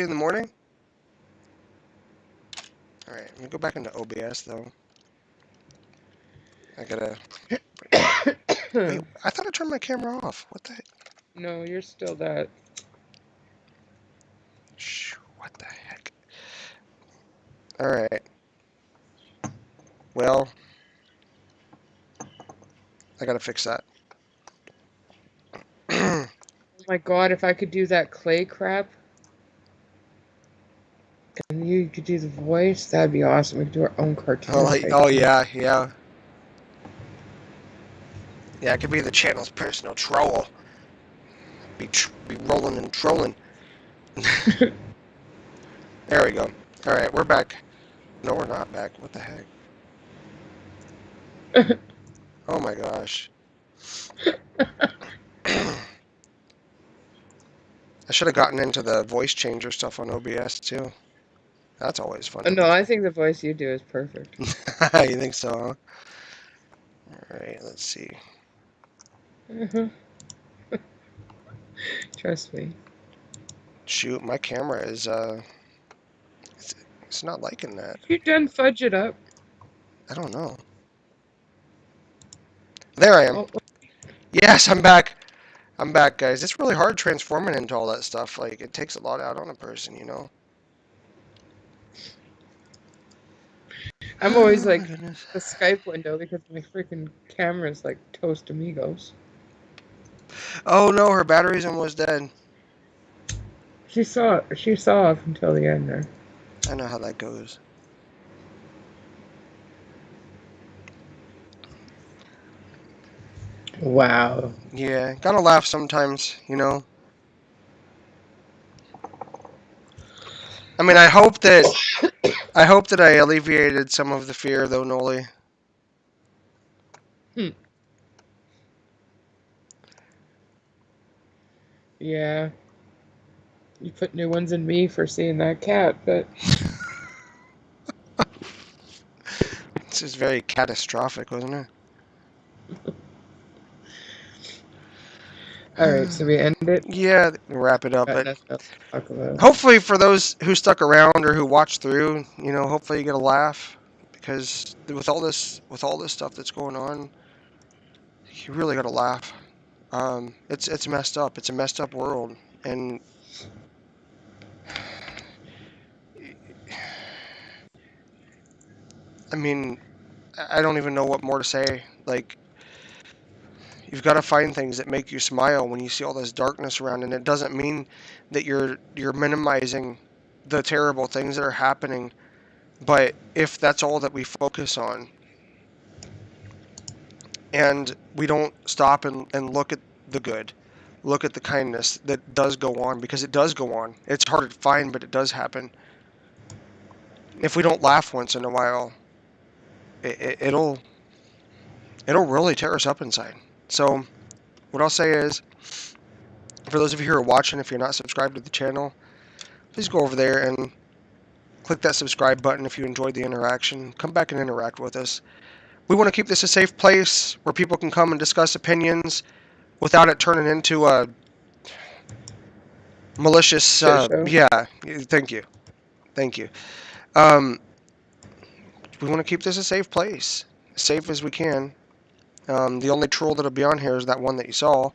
in the morning. All right, let me go back into OBS though. I gotta. Wait, I thought I turned my camera off. What the? No, you're still that. Shh, what the heck? All right. Well, I gotta fix that. Oh my god, if I could do that clay crap. And you could do the voice, that'd be awesome. We could do our own cartoon. Oh yeah, yeah. Yeah, I could be the channel's personal troll. Be rolling and trolling. There we go. All right, we're back. No, we're not back. What the heck? Oh my gosh. I should have gotten into the voice changer stuff on OBS too. That's always fun. No, I think the voice you do is perfect. You think so, huh? Alright, let's see. Trust me. Shoot, my camera is, it's not liking that. You done fudge it up? I don't know. There I am. Oh, Yes, I'm back. I'm back, guys. It's really hard transforming into all that stuff. Like, it takes a lot out on a person, you know? I'm always like my goodness. the Skype window because my freaking camera's like toast amigos. Oh no, her battery's almost dead. She saw up until the end there. I know how that goes. Wow. Yeah, gotta laugh sometimes, you know? I mean, I hope that I alleviated some of the fear, though, Noli. Yeah. You put new ones in me for seeing that cat, but This is very catastrophic, wasn't it? alright, so we end it. Yeah, wrap it up. Got But nothing else to talk about. hopefully, for those who stuck around or who watched through, you know, hopefully you get a laugh, because with all this stuff that's going on, you really gotta laugh. It's messed up. It's a messed up world, and I mean, I don't even know what more to say. Like, you've got to find things that make you smile when you see all this darkness around, and it doesn't mean that you're minimizing the terrible things that are happening. But if that's all that we focus on, and we don't stop and look at the good, look at the kindness that does go on, because it does go on. It's hard to find, but it does happen. If we don't laugh once in a while, it'll really tear us up inside. So what I'll say is, for those of you who are watching, if you're not subscribed to the channel, please go over there and click that subscribe button if you enjoyed the interaction. Come back and interact with us. We want to keep this a safe place where people can come and discuss opinions without it turning into a malicious... yeah, thank you. Thank you. We want to keep this a safe place, as safe as we can. The only troll that'll be on here is that one that you saw,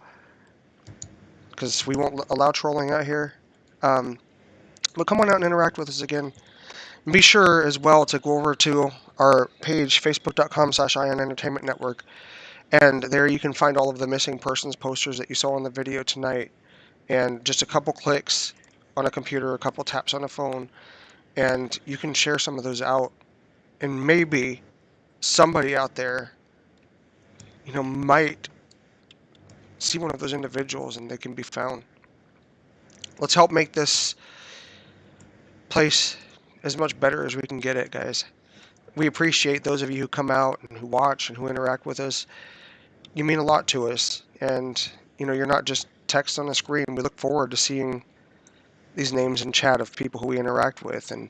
because we won't allow trolling out here. But come on out and interact with us again. And be sure as well to go over to our page, facebook.com/IN Entertainment Network, and there you can find all of the missing persons posters that you saw in the video tonight. And just a couple clicks on a computer, a couple taps on a phone, and you can share some of those out. And maybe somebody out there, might see one of those individuals and they can be found. Let's help make this place as much better as we can get it, guys. We appreciate those of you who come out and who watch and who interact with us. You mean a lot to us, and you're not just text on a screen. We look forward to seeing these names in chat of people who we interact with, and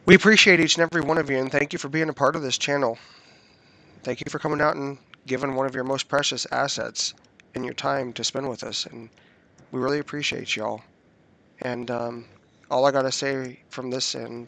we appreciate each and every one of you, and thank you for being a part of this channel. Thank you for coming out and giving one of your most precious assets in your time to spend with us, and we really appreciate y'all. And all I gotta say from this end